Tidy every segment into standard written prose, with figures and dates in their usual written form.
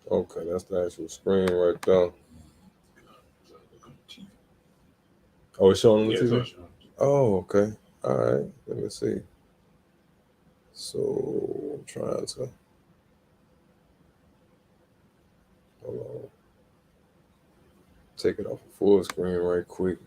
Okay, that's the actual screen right there. Oh, it's showing on the Yeah, TV? so Oh, okay. All right. Let me see. So I'm trying to hold on. Take it off of full screen right quick.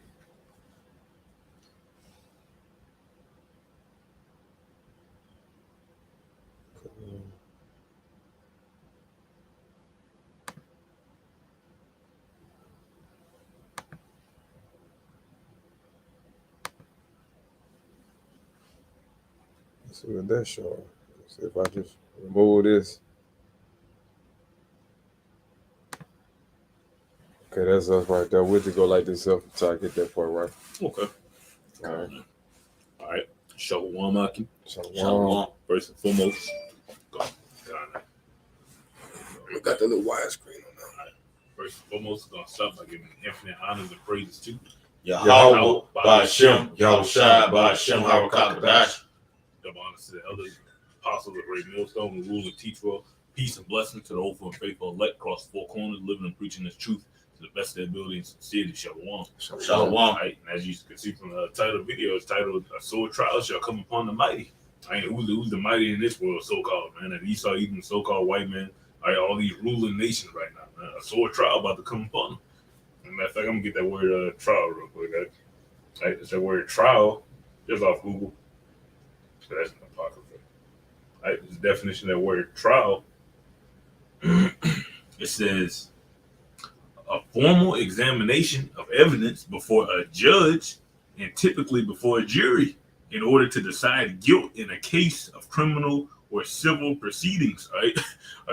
Let's see what that's showing. Let's see if I just remove this. Okay, that's us right there. We'll just go like this up until I get that part right. okay. All right. All right. Shalom, Aki. Shalom. First and foremost, go. We got the little widescreen on that. First and foremost, gonna start by giving infinite honors and praises to Yahweh, Ba'Shem, Yahushua, Ba'Shem, Harakakadash. double honors to the elders, apostles of Great Millstone, who rule and teach well. Peace and blessings to the hopeful and faithful elect across the four corners, living and preaching this truth to the best of their ability and sincerity. Shalom. Shalom. Right? And as you can see from the title of the video, it's titled "A Sore Trial Shall Come Upon the Mighty." Right? Who's the mighty in this world, so-called, man? And Esau, even the so-called white man, right? All these ruling nations right now, man. A sore trial about to come upon them. As a matter of fact, I'm gonna get that word trial real quick, guys. Right? It's that word trial just off Google. So that's an apocrypha. Right? It's the definition of that word trial. It says a formal examination of evidence before a judge and typically before a jury in order to decide guilt in a case of criminal or civil proceedings, right?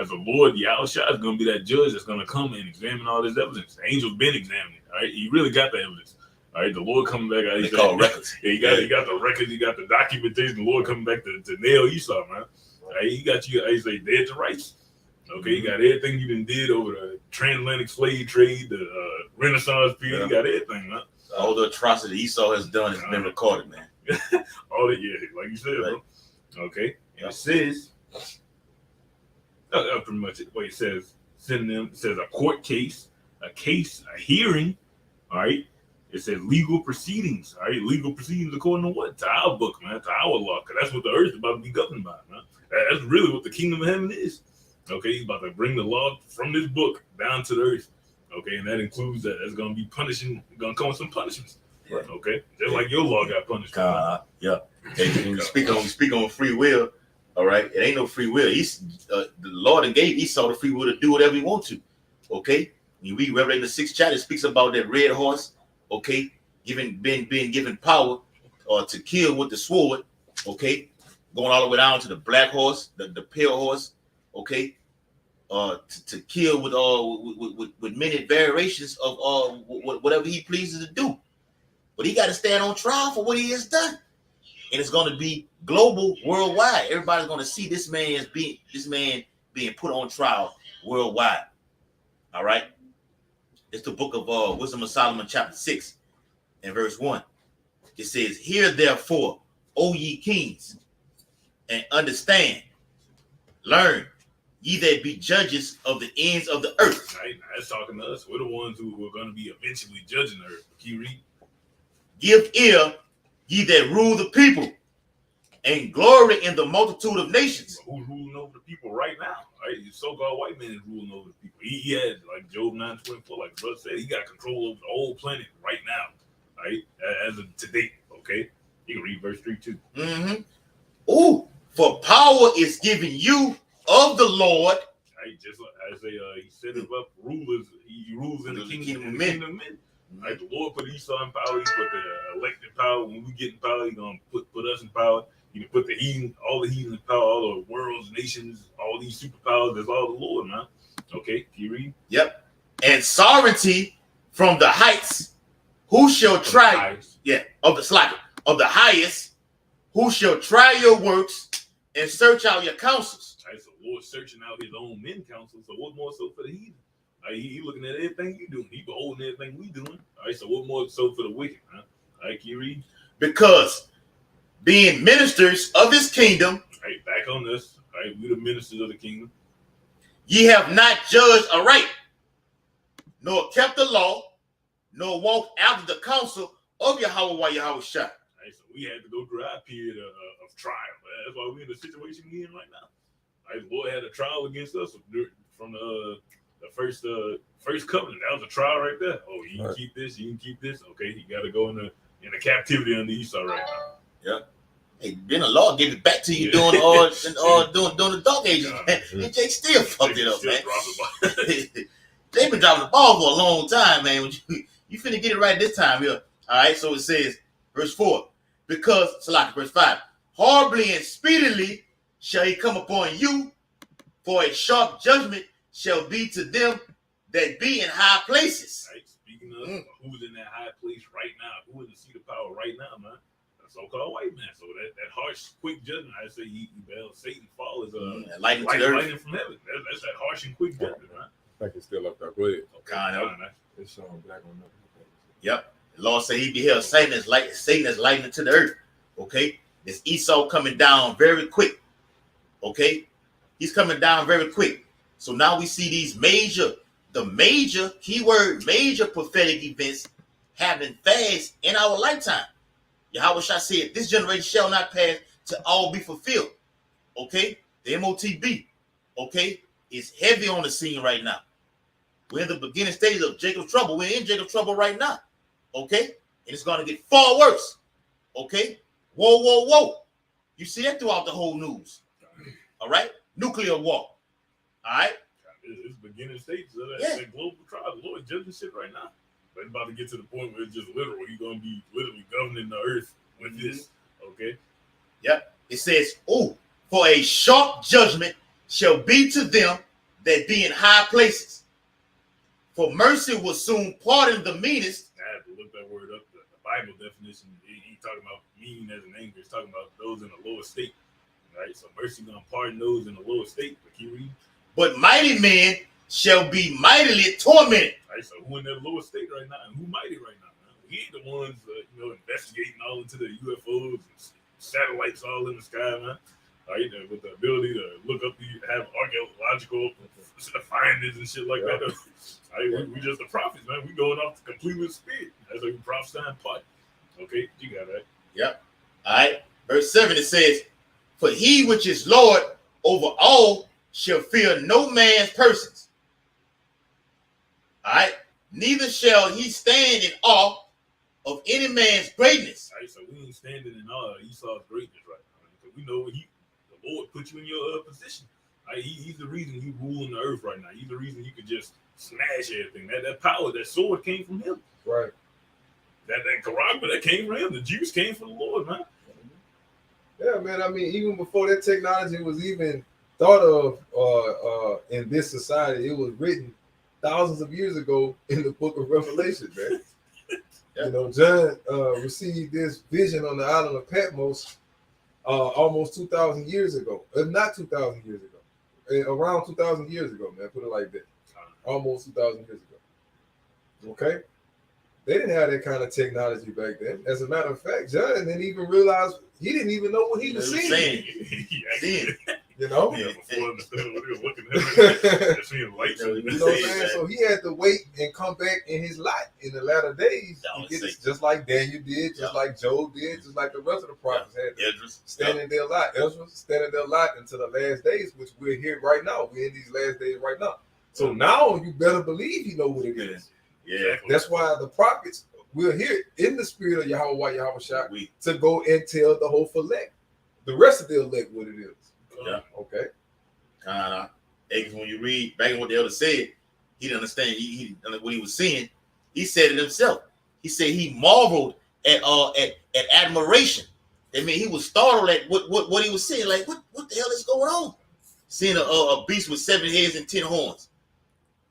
As the Lord Yahushua is going to be that judge that's going to come and examine all this evidence. The angel's been examining, right? He really got the evidence. All right, the Lord coming back. They call records. Yeah, he got the records. He got the documentation. The Lord coming back to nail Esau, man. Right, he got you. He say dead to rights. Okay, he got everything you been did over the transatlantic slave trade, the Renaissance period. He got everything, man. All the atrocity Esau has done has been recorded, man. All that, yeah, like you said, right. Bro. Okay, and it says, pretty much what it says. Synonym. It says a court case, a hearing. All right. It says legal proceedings. All right, legal proceedings according to what? To our book, man. To our law, because that's what the earth is about to be governed by, man. That's really what the kingdom of heaven is. Okay, he's about to bring the law from this book down to the earth. Okay, and that includes that there's going to be punishing, going to come with some punishments. Right. Okay, just like your law got punished. Yeah. Hey, when we speak on free will, all right, it ain't no free will. The Lord gave Esau the free will to do whatever he wants to. Okay, when you read Revelation the 6th chapter, it speaks about that red horse. Okay, being given power to kill with the sword. Okay, going all the way down to the black horse, the pale horse. Okay, to kill with many variations of whatever he pleases to do. But he got to stand on trial for what he has done, and it's going to be global, worldwide. Everybody's going to see this man being put on trial worldwide. All right, it's the book of Wisdom of Solomon, chapter 6, and verse 1. It says, "Hear therefore, O ye kings, and understand, learn, ye that be judges of the ends of the earth." Right, that's talking to us. We're the ones who are going to be eventually judging the earth. Can you read? "Give ear, ye that rule the people, and glory in the multitude of nations." Who's ruling over the people right now? Right, the so-called white man is ruling over the people. He had, like Job 9:24, like brother said, he got control over the whole planet right now. Right, as of today. Okay, you can read verse 3 too. Ooh, for power is given you of the Lord. Right, just like Isaiah, he set him up rulers. He rules in the kingdom of men. Right, the Lord put Esau in power. He put the elected power. When we get in power, he's gonna put us in power. He can put the heathen, all the heathen in power, all the worlds, nations, all these superpowers. That's all the Lord, man. Okay, can you read? Yep. "And sovereignty from the heights, who shall try? Of the highest, who shall try your works and search out your counsels." Right, so the Lord searching out his own men counsel. So what more so for the heathen? Right, he looking at everything you doing. He beholding everything we doing. All right, so what more so for the wicked? Huh? All right, can you read? "Because being ministers of his kingdom," right, back on this. Right, we the ministers of the kingdom. Ye have not judged aright, nor kept the law, nor walked after the counsel of Yahweh while Yahweh shot. Right, so we had to go through our period of trial. Man. That's why we're in the situation we're in right now. Right, the Lord had a trial against us from the first covenant. That was a trial right there. Oh, you can keep this, you can keep this. Okay, you got to go in the captivity under Esau right now. Yeah. Hey, then the Lord gave it back to you during the dark ages, man. And Jake still fucked it up, man. They been dropping the ball for a long time, man. You finna get it right this time here. All right, so it says, verse 4, because, Salaki, verse 5, horribly and speedily shall he come upon you, for a sharp judgment shall be to them that be in high places. Right, speaking of who's in that high place right now, who in the seat of power right now, man? The so-called white man. So that harsh, quick judgment, I say he Satan fall is lightning from heaven. That's that harsh and quick judgment, man. I think it's still up there. Go ahead. Kind of. It's showing black on that. Yep. The Lord said he beheld Satan as lightning to the earth. Okay. This Esau coming down very quick. Okay. He's coming down very quick. So now we see these major prophetic events happening fast in our lifetime. Yahweh Shah said, this generation shall not pass to all be fulfilled. Okay. The MOTB. Okay. Is heavy on the scene right now. We're in the beginning stages of Jacob's trouble. We're in Jacob's trouble right now. Okay? And it's going to get far worse. Okay? Whoa, whoa, whoa. You see that throughout the whole news. All right? Nuclear war. All right? It's beginning stages of that global trial. The Lord judging shit right now. But it's about to get to the point where it's just literal. He's going to be literally governing the earth with this. Okay? Yep. It says, for a sharp judgment shall be to them that be in high places. For mercy will soon pardon the meanest. I had to look that word up. The Bible definition, he talking about mean as an anger. He's talking about those in the lower state. Right? So mercy going to pardon those in the lower state. But keep reading. But mighty men shall be mightily tormented. Right? So who in that lower state right now? And who mighty right now? Man? We ain't the ones investigating all into the UFOs and satellites all in the sky, man. Right, with the ability to look up, have archaeological findings and shit like that. Right, we just the prophets, man. We going off the complete with spirit. That's like prophesying part. Okay, you got that. Yep. All right. Verse 7, it says, for he which is Lord over all shall fear no man's persons. All right. Neither shall he stand in awe of any man's greatness. All right, so we ain't standing in awe of Esau's greatness right now. Because we know the Lord put you in your position. Right? He's the reason you ruling the earth right now. He's the reason you could just smash everything. That power, that sword came from him. Right. That charagma that came from him. The Jews came from the Lord, man. Yeah, man. I mean, even before that technology was even thought of in this society, it was written thousands of years ago in the book of Revelation, man. You know, John received this vision on the island of Patmos almost 2,000 years ago. Not 2,000 years ago. Around 2,000 years ago, man. Put it like that. Almost 2,000 years ago. Okay? They didn't have that kind of technology back then. As a matter of fact, John didn't even realize, he didn't even know what he was seeing. You know? Yeah, before understanding what he was looking at. Seeing lights. You know what I'm saying? So he had to wait and come back in his light in the latter days. Just like Daniel did, just like Job did, just like the rest of the prophets had to stand in their light. Ezra standing their light until the last days, which we're here right now. We're in these last days right now. So now you better believe you know what it is. Yeah. That's why the prophets, we're here in the spirit of Yahweh Shah to go and tell the whole elect, the rest of the elect, what it is. Yeah. Okay. When you read back in what the elder said, he didn't understand he what he was seeing. He said it himself. He said he marveled at admiration. I mean, he was startled at what he was seeing. Like, what the hell is going on? Seeing a beast with 7 heads and 10 horns.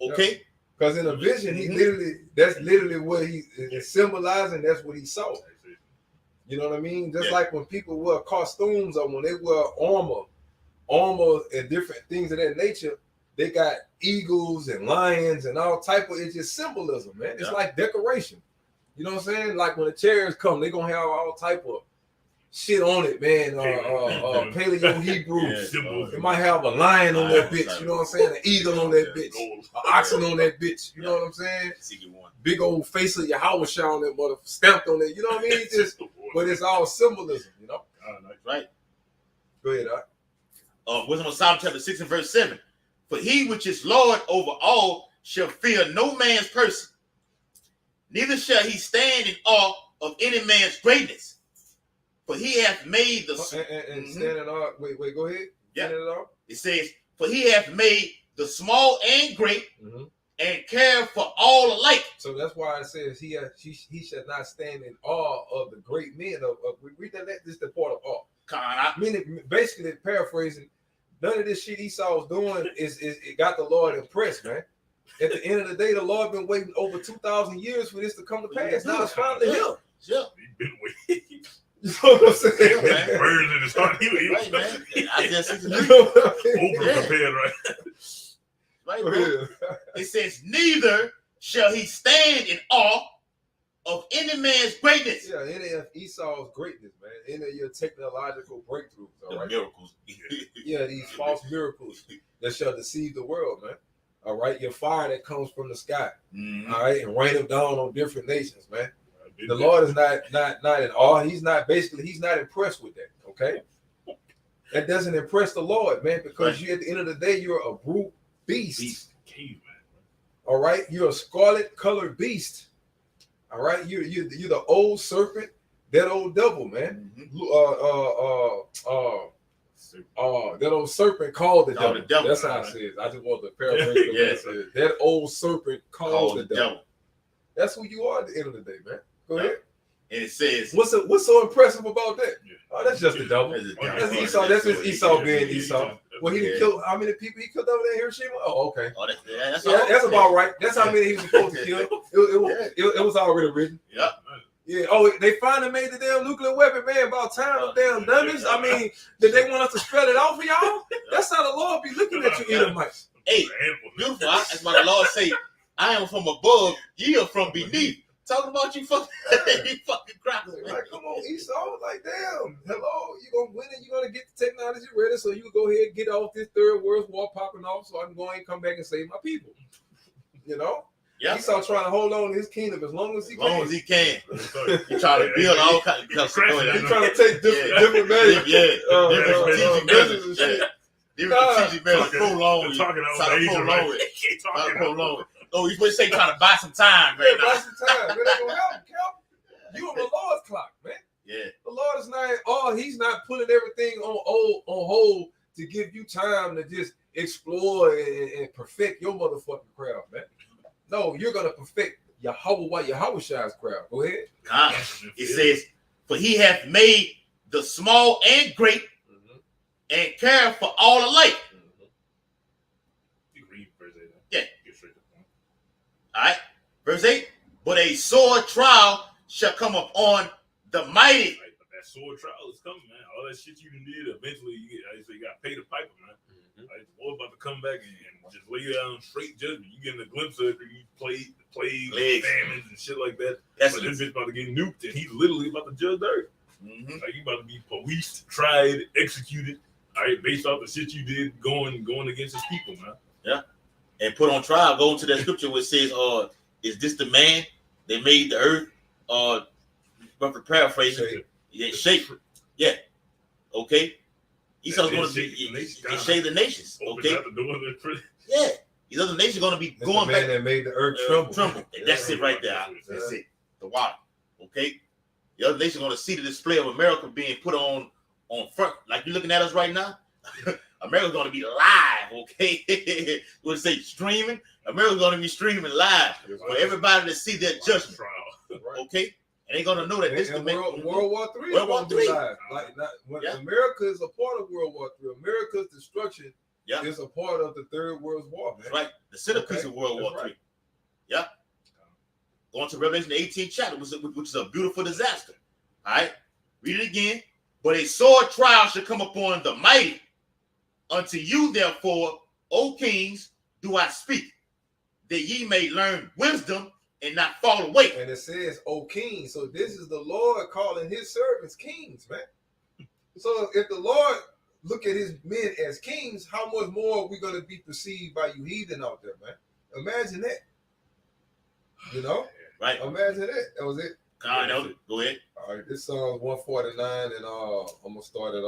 Okay. Because in a vision, that's literally what he is symbolizing. That's what he saw. You know what I mean? Just like when people wear costumes or when they wear armor and different things of that nature, they got eagles and lions and all type of, it's just symbolism, man. It's like decoration. You know what I'm saying? Like when the chariots come, they're gonna have all type of shit on it, man. Paleo Hebrew. Symbols. It might have a lion on that bitch. You know what I'm saying? An eagle on that bitch. Gold. An oxen on that bitch. You know what I'm saying? Big old face of Yahweh on that mother stamped on it. You know what I mean? Just, but it's all symbolism. You know. Right. Go ahead. Wisdom of Psalm chapter 6 and verse 7. For he which is Lord over all shall fear no man's person, neither shall he stand in awe of any man's greatness. For he hath made the and stand in awe. Wait, go ahead. Yeah. It says, for he hath made the small and great, and care for all alike. So that's why it says he shall not stand in awe of the great men of we read that. This is the part of awe. Meaning, basically, paraphrasing, none of this shit Esau's doing is it got the Lord impressed, man. At the end of the day, the Lord been waiting over 2,000 years for this to come to pass. Now it's finally here. Yeah. He's been waiting. You know what I'm saying? Yeah, Birds in his heart. He right, man. I just over prepared, right? Right, bro. It says, neither shall he stand in awe of any man's greatness. Yeah, any of Esau's greatness, man. Any of your technological breakthroughs, all right? Miracles. Yeah, these false miracles that shall deceive the world, man. All right, your fire that comes from the sky, all right, and rain them down on different nations, man. The Lord is not in awe. He's not impressed with that. Okay, that doesn't impress the Lord, man, because you at the end of the day you're a brute beast. Caveman. All right, you're a scarlet colored beast. All right, you're the old serpent, that old devil, man. That old serpent called the devil. That's how it says. I just want to paraphrase the way it says. That old serpent called the devil. That's who you are at the end of the day, man. Go ahead. And it says, what's so impressive about that? Yeah. Oh, that's just the devil. That's Esau. That's just Esau being Esau. Well, he didn't kill how many people he killed over there in Hiroshima? Oh, okay. That's about right. That's how many he was supposed to kill. It was already written. Yeah. Yeah. Oh, they finally made the damn nuclear weapon, man. About time, of damn dummies. I mean, did they want us to spell it out for y'all? That's how the Lord be looking at you, Edomites. Hey, beautiful. That's why the Lord say, "I am from above, ye are from beneath." Talking about you fucking crackers, man. Like, come on, Esau. Like, damn. Hello, you gonna win it? You gonna get the technology ready so you can go ahead and get off this third world war popping off, so I can go ahead and come back and save my people. You know. Yeah. Esau trying to hold on to his kingdom as long as he can. He trying to build all kinds of stuff. He's trying to take different measures. Different measures and shit. Different strategic measures. Prolong it. Oh, you supposed to say trying to buy some time right now. Buy some time. Man, ain't gonna help, Kel. You on the Lord's clock, man. Yeah. The Lord is not, he's not putting everything on hold to give you time to just explore and perfect your motherfucking craft, man. No, you're gonna perfect Yahweh Shai's craft. Go ahead. It says, for he hath made the small and great and care for all alike. Yeah. All right. Verse 8. But a sore trial shall come upon the mighty. Right, but that sore trial is coming, man. All that shit you did, eventually you got to pay the piper, man. Like, the war about to come back and just lay down straight judgment. You getting a glimpse of it, you plagues, famines, and shit like that. But this bitch about to get nuked, and he's literally about to judge the earth. Like, you about to be policed, tried, executed, all right, based off the shit you did going against his people, man. Yeah. And put on trial, go into that scripture where it says, is this the man that made the earth? Roughly paraphrasing. Shape. Yeah. Okay. Esau's going to be shade the nations. Okay. Yeah. These other nations are going to be going back. The man that made the earth tremble. And that's it right there. That's it. The water. Okay. The other nations are going to see the display of America being put on front, like you're looking at us right now. America's going to be live. Okay. We'll say streaming. America's going to be streaming live for everybody to see their judgment. Okay. And they're gonna know that this is World War III. World War III. America is a part of World War III. America's destruction is a part of the Third World War. Man. Right. The centerpiece of World War III. Yeah. Going to Revelation 18th chapter, which is a beautiful disaster. All right. Read it again. But a sore trial shall come upon the mighty. Unto you, therefore, O kings, do I speak, that ye may learn wisdom and not fall away. And it says, "O king." So this is the Lord calling his servants kings, man. So if the Lord look at his men as kings, how much more are we going to be perceived by you heathen out there, man? Imagine that. You know? Right. Imagine that. That was it. God, go ahead. All right, this Psalms 149, and I'm gonna start at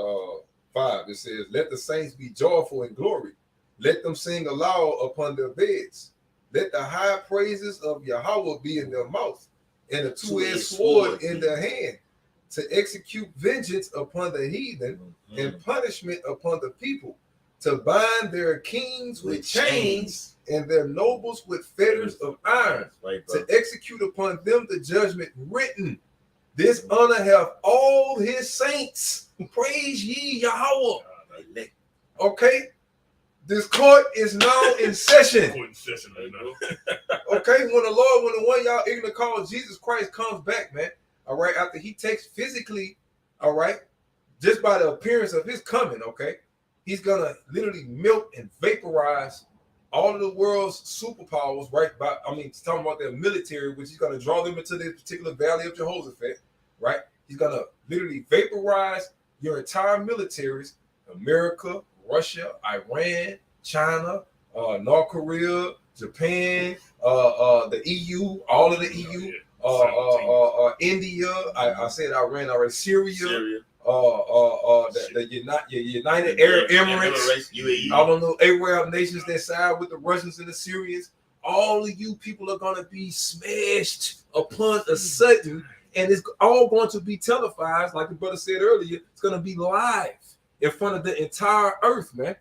5. It says, "Let the saints be joyful in glory. Let them sing aloud upon their beds. Let the high praises of Yahweh be in their mouth, and a two-edged sword in their hand, to execute vengeance upon the heathen and punishment upon the people, to bind their kings with chains and their nobles with fetters of iron, to execute upon them the judgment written. This honor have all his saints. Praise ye Yahweh." Okay? This court is now in session. Okay? When the one y'all ignorant call Jesus Christ comes back, man. All right? After he takes physically, all right, just by the appearance of his coming, okay, he's gonna literally melt and vaporize all of the world's superpowers, right? Talking about their military, which he's gonna draw them into this particular valley of Jehoshaphat, right? He's gonna literally vaporize your entire militaries, America, Russia, Iran, China, North Korea, Japan, the EU, all of the EU, India. I said Iran already, Syria. The United Arab Emirates, UAE. All of those Arab nations that side with the Russians and the Syrians, all of you people are gonna be smashed upon a sudden, and it's all going to be televised, like the brother said earlier. It's gonna be live in front of the entire earth, man.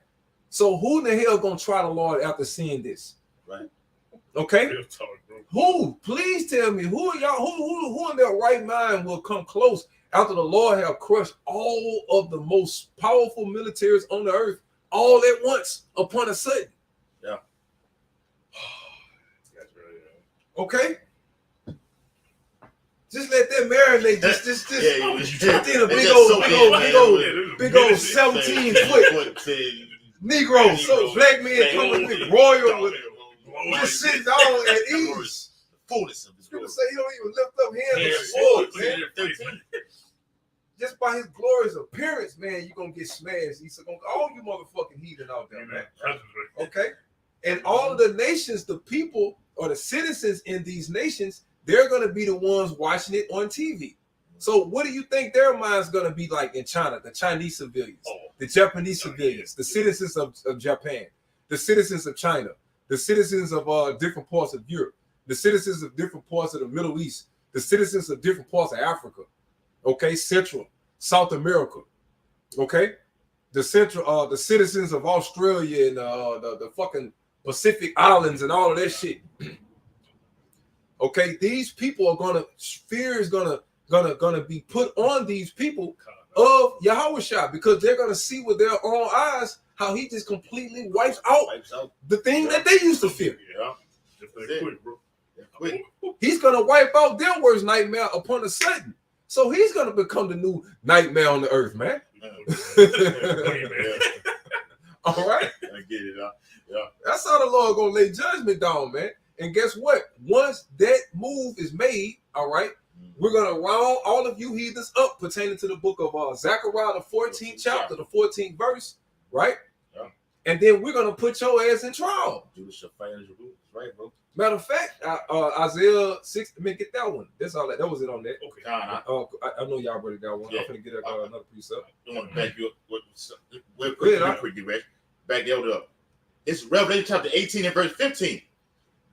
So who in the hell gonna try the Lord after seeing this? Right. Okay. Who? Please tell me who are y'all? Who in their right mind will come close after the Lord have crushed all of the most powerful militaries on the earth all at once upon a sudden? Yeah. Okay. Just let that marinate. Just in a big old 17-foot Negro. So black men coming with royal, with just sitting down at ease. Fullness of his People say he don't even lift up hands and swords, man. Just by his glorious appearance, man, you're gonna get smashed. He said, all you motherfucking heathen out there, man. Okay? And all of the nations, the people or the citizens in these nations, they're gonna be the ones watching it on TV. So what do you think their mind's gonna be like in China? The Chinese civilians, the Japanese civilians, the citizens of Japan, the citizens of China, the citizens of different parts of Europe, the citizens of different parts of the Middle East, the citizens of different parts of Africa, okay, Central, South America, okay, the citizens of Australia and the fucking Pacific Islands and all of that shit. Okay, these people are fear is gonna be put on these people of Yahushua, because they're gonna see with their own eyes how he just completely wipes out the thing that they used to fear. Yeah, just that quick, bro. Quick. He's gonna wipe out their worst nightmare upon a sudden. So he's gonna become the new nightmare on the earth, man. All right, I get it. Yeah, that's how the Lord gonna lay judgment down, man. And guess what? Once that move is made, all right, we're gonna round all of you heathens up pertaining to the book of Zechariah, the 14th chapter, the 14th verse, right? Yeah. And then we're gonna put your ass in trial. Right, bro. Matter of fact, Isaiah 6. Let me get that one. That's all. That was it on that. Okay. I know y'all already got one. Yeah. I'm gonna get another precept. I want to back you up. Quick, back you up. It's Revelation chapter 18 and verse 15.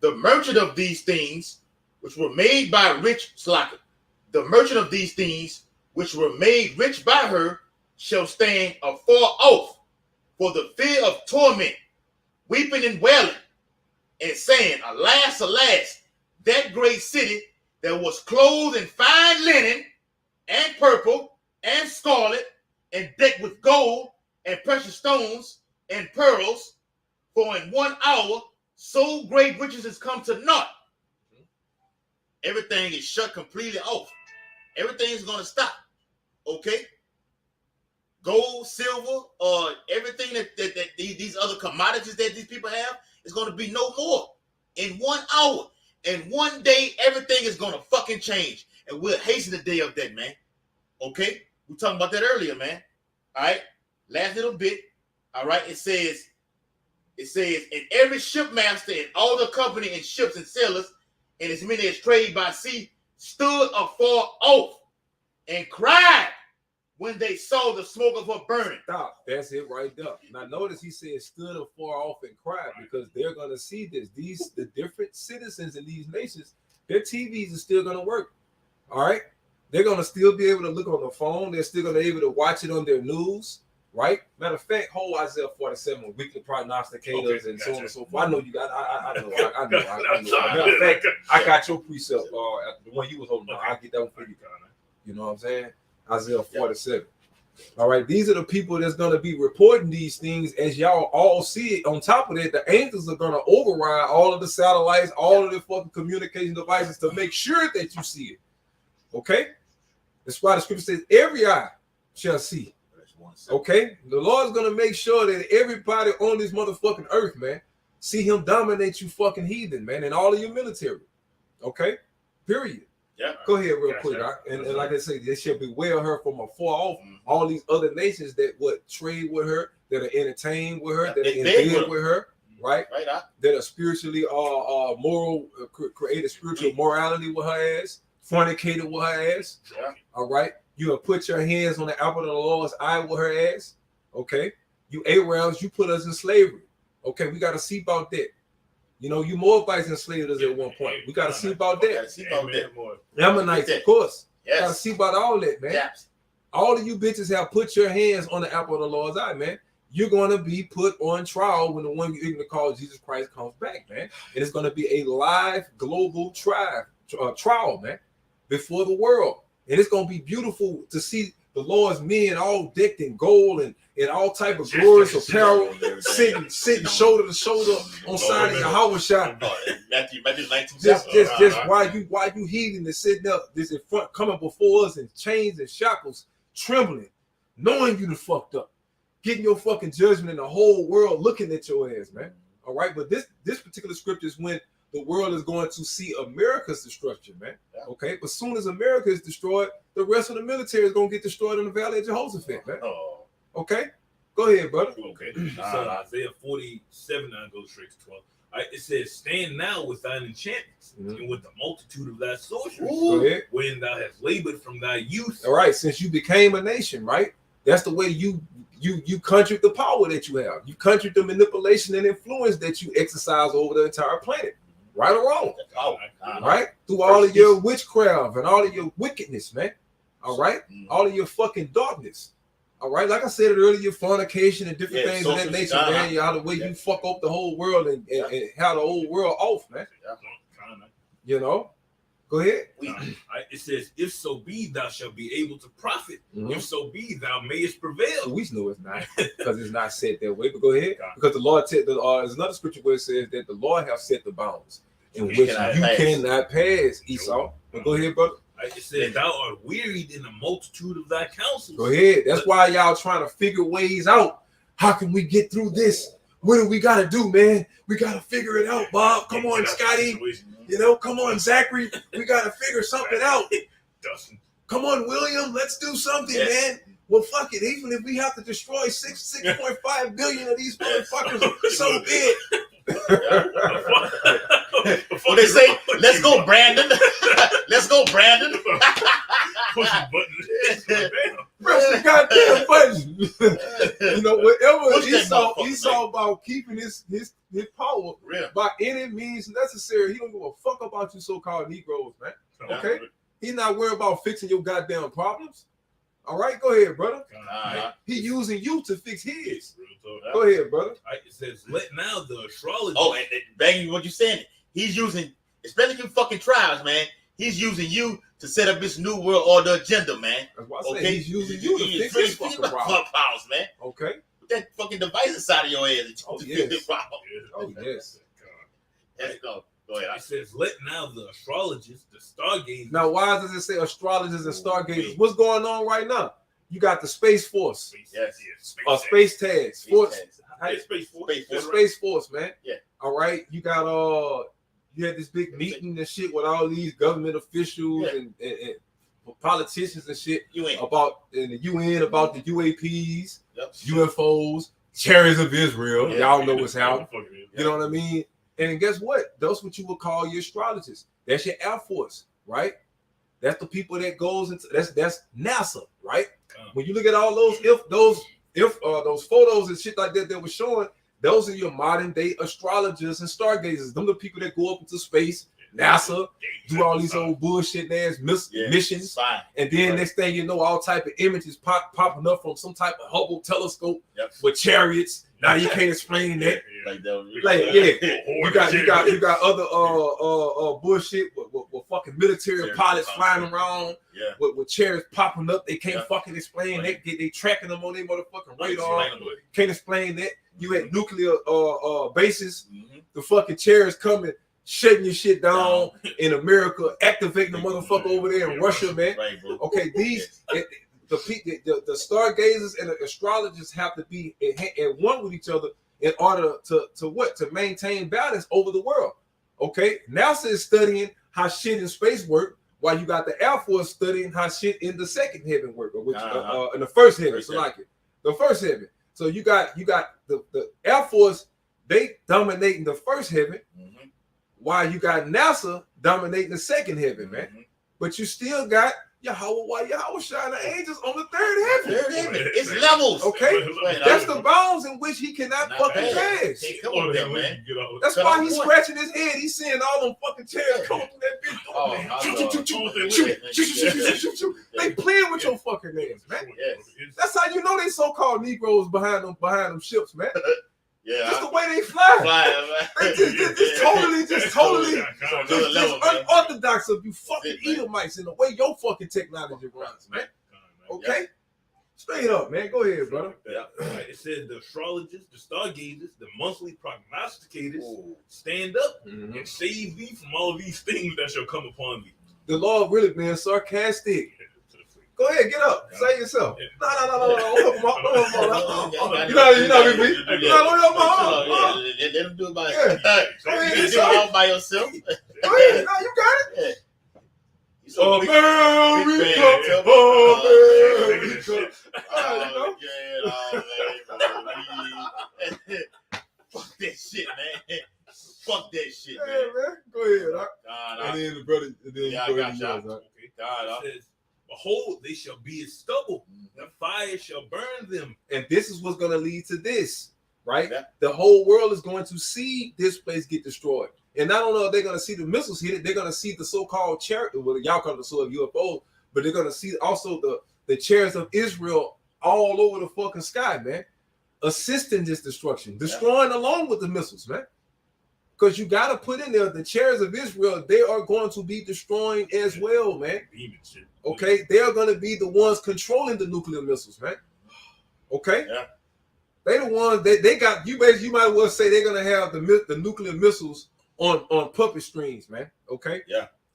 The merchant of these things, which were made by the merchant of these things, which were made rich by her, shall stand afar off for the fear of torment, weeping and wailing, and saying, Alas, alas, that great city that was clothed in fine linen and purple and scarlet and decked with gold and precious stones and pearls, for in 1 hour so great riches has come to naught. Everything is shut completely off. Everything is going to stop. Okay? Gold, silver, everything that these other commodities that these people have is going to be no more in 1 hour. And one day, everything is going to fucking change. And we'll hasten the day of that, man. Okay? We were talking about that earlier, man. All right? Last little bit. All right? It says, and every shipmaster and all the company and ships and sailors, and as many as trade by sea, stood afar off and cried when they saw the smoke of her burning. Stop. That's it right there. Now notice he said stood afar off and cried because they're gonna see this. The different citizens in these nations, their TVs are still gonna work. All right. They're gonna still be able to look on the phone. They're still gonna be able to watch it on their news. Right. Matter of fact, whole Isaiah 47 with weekly prognosticators and so on and so forth. I know you got. I know. Matter of fact, I got your precept. The one you was holding on. I'll get that one for you. You know what I'm saying? Isaiah 47. All right, these are the people that's going to be reporting these things as y'all all see it. On top of that, the angels are going to override all of the satellites, all of the fucking communication devices to make sure that you see it. Okay? That's why the scripture says every eye shall see. Okay? The Lord's going to make sure that everybody on this motherfucking earth, man, see him dominate you fucking heathen, man, and all of your military. Okay? Period. Yeah. Go ahead real quick. And like I say, they shall beware her from afar off. All these other nations that would trade with her, that are entertained with her, that are in bed with her, right? That are spiritually moral, created spiritual morality with her ass, fornicated with her ass. Yeah. All right. You have put your hands on the apple of the Lord's eye with her ass. Okay. You Arabs, you put us in slavery. Okay, we got to see about that. You know, you Moabites enslaved us at one point. We got to see about that. Ammonites, of course. Yes. Got to see about all that, man. Yes. All of you bitches have put your hands on the apple of the Lord's eye, man. You're going to be put on trial when the one you ignorant call Jesus Christ comes back, man. And it's going to be a live global trial, man, before the world. And it's going to be beautiful to see the Lord's men all decked in gold and all type of glorious apparel, sitting shoulder to shoulder on side of your house shop. Matthew 19. Just why you heathen is sitting up this in front, coming before us in chains and shackles, trembling, knowing you done fucked up, getting your fucking judgment in the whole world looking at your ass, man. All right, but this particular scripture is when the world is going to see America's destruction, man. Okay, but soon as America is destroyed, the rest of the military is going to get destroyed in the Valley of Jehoshaphat, man. Okay, go ahead, brother. Okay, so Isaiah 47 now goes straight to 12. All right, it says, "Stand now with thine enchantments and with the multitude of thy sorceries, Go ahead. when thou hast labored from thy youth." All right, since you became a nation, right? That's the way you conjured the power that you have. You conjured the manipulation and influence that you exercise over the entire planet. Right or wrong, right? Through all of your witchcraft and all of your wickedness, man. All right, all of your fucking darkness. All right, like I said earlier, fornication and different things of that nature, man. How the way you fuck up the whole world and how the whole world off, man. You know, go ahead. It says, "If so be thou shalt be able to profit, if so be thou mayest prevail." We know it's not because it's not said that way. But go ahead, because the Lord said there's another scripture where it says that the Lord have set the bounds in which you cannot pass, Esau. But go ahead, brother. It says, "Thou art wearied in the multitude of thy counsels." Go ahead. That's why y'all trying to figure ways out. How can we get through this? What do we got to do, man? We got to figure it out, Bob. Come on, Scotty. You know, come on, Zachary. We got to figure something out. Come on, William. Let's do something, man. Well, fuck it. Even if we have to destroy 6.5 billion of these motherfuckers, so be it. What they say? Let's go, Brandon. Let's go, Brandon. Push the button. Press the goddamn button. You know, whatever Esau about keeping his power by any means necessary. He don't give a fuck about you so-called Negroes, man. Okay? He's not worried about fixing your goddamn problems. All right, go ahead, brother. He using you to fix his. Go ahead, brother. It says, "Let now the astrologer." Oh, and bang, what you saying? He's using, especially you fucking tribes, man. He's using you to set up this new world order agenda, man. That's why I say he's using you to fix his fucking problems, man. Okay. Put that fucking device inside of your ass. Oh, yes. Let's go. Go ahead. It says, "Let now the astrologers, the stargazers." Now, why does it say astrologers and stargazers? What's going on right now? You got the Space Force. Space Task Force. Space Force. Space Force, man. Yeah. All right. You got You had this big meeting and shit with all these government officials and politicians and shit about in the UN about the UAPs, UFOs, chariots of Israel. Y'all know what's happening. You know what I mean? And guess what? Those what you would call your astrologers. That's your Air Force, right? That's the people that goes into that's NASA, right? When you look at all those those photos and shit like that was showing, those are your modern day astrologers and stargazers. Them the people that go up into space, NASA, do all these old bullshit ass missions, and then next thing you know, all type of images popping up from some type of Hubble telescope with chariots. Now you can't explain that. You got other bullshit with fucking military pilots flying around with chariots popping up. They can't fucking explain that. They tracking them on their motherfucking radar. Can't explain that. You had nuclear bases. The fucking chariots coming, shutting your shit down in America, activating the motherfucker over there in Russia, man. Okay, these the stargazers and the astrologers have to be at one with each other in order to maintain balance over the world. Okay, NASA is studying how shit in space work, while you got the Air Force studying how shit in the second heaven work, or which in the first heaven, the first heaven. So you got the Air Force, they dominating the first heaven, while you got NASA dominating the second heaven, man. But you still got Yahweh shining angels on the third heaven. It's levels. Okay? That's the bounds in which he cannot fucking pass. That's why he's scratching his head. He's seeing all them fucking chairs coming through that bitch. They playing with your fucking names, man. That's how you know they so-called Negroes behind them ships, man. Just the way they fly. They just totally unorthodox of you fucking Edomites in the way your fucking technology runs, man. Okay? Straight up, man. Go ahead, brother. It said the astrologers, the stargazers, the monthly prognosticators stand up and save thee from all of these things that shall come upon thee. The Lord really being sarcastic. Go ahead, get up. Say it yourself. No. You know me. Let them do it by yourself. You do it all by yourself. Go ahead. No, you got it. Fuck that shit, man. Fuck that shit, man. Go ahead. And then the brother, God says, behold, they shall be as stubble. The fire shall burn them. And this is what's going to lead to this, right? Yeah. The whole world is going to see this place get destroyed. And not only are they going to see the missiles hit it, they're going to see the so-called y'all call it the sort of UFOs, but they're going to see also the chariots of Israel all over the fucking sky, man, assisting this destruction, destroying along with the missiles, man. Because you got to put in there the chariots of Israel, they are going to be destroying as well, man. Okay, they are going to be the ones controlling the nuclear missiles, man. Okay, they the ones they got. You might well say they're going to have the nuclear missiles on puppet strings, man. Okay,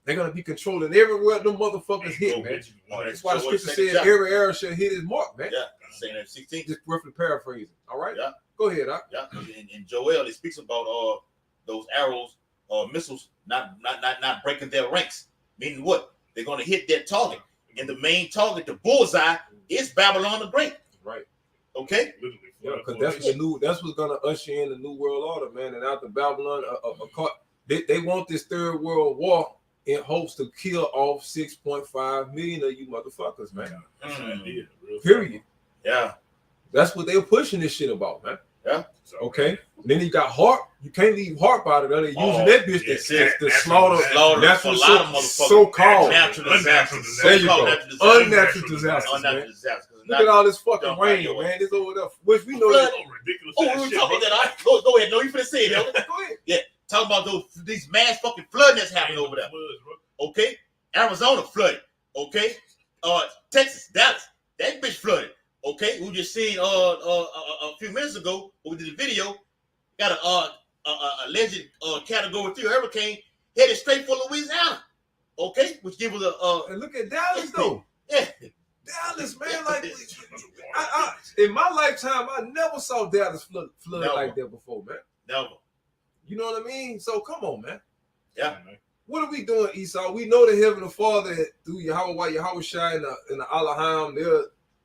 they're going to be controlling everywhere them motherfuckers hit, man. That's why the scripture said every arrow shall hit his mark, man. Saying that 16. Just roughly paraphrasing. All right, go ahead. In Joel, it speaks about those arrows or missiles not breaking their ranks. Meaning what? They're going to hit their target. And the main target, the bullseye, is Babylon the Great. Right. Okay? Yeah, because that's what's going to usher in the New World Order, man. And after Babylon, they want this Third World War in hopes to kill off 6.5 million of you motherfuckers, man. Period. Yeah. That's what they're pushing this shit about, man. Yeah. Okay. And then you got HARP. You can't leave HARP out of there. They're using that bitch to slaughter natural so-called natural disasters. There you go. Unnatural disasters, man. Look at all this fucking rain, man. It's over there. Which we know that. Ridiculous. Oh, we were talking about that. Go ahead. No, you finna say it, Elder. Go ahead. Yeah. Talking about these mass fucking flooding that's happening over there. Okay. Arizona flooded. Okay. Texas, Dallas, that bitch flooded. Okay, we just seen a few minutes ago when we did a video, got a alleged category 3 hurricane headed straight for Louisiana. Okay, which gives us and look at Dallas though. Yeah, Dallas, man. Like in my lifetime, I never saw Dallas flood like that before, man. Never. You know what I mean? So come on, man. Yeah. What are we doing, Esau? We know the Heavenly Father through Yahweh Shai and the Allahim,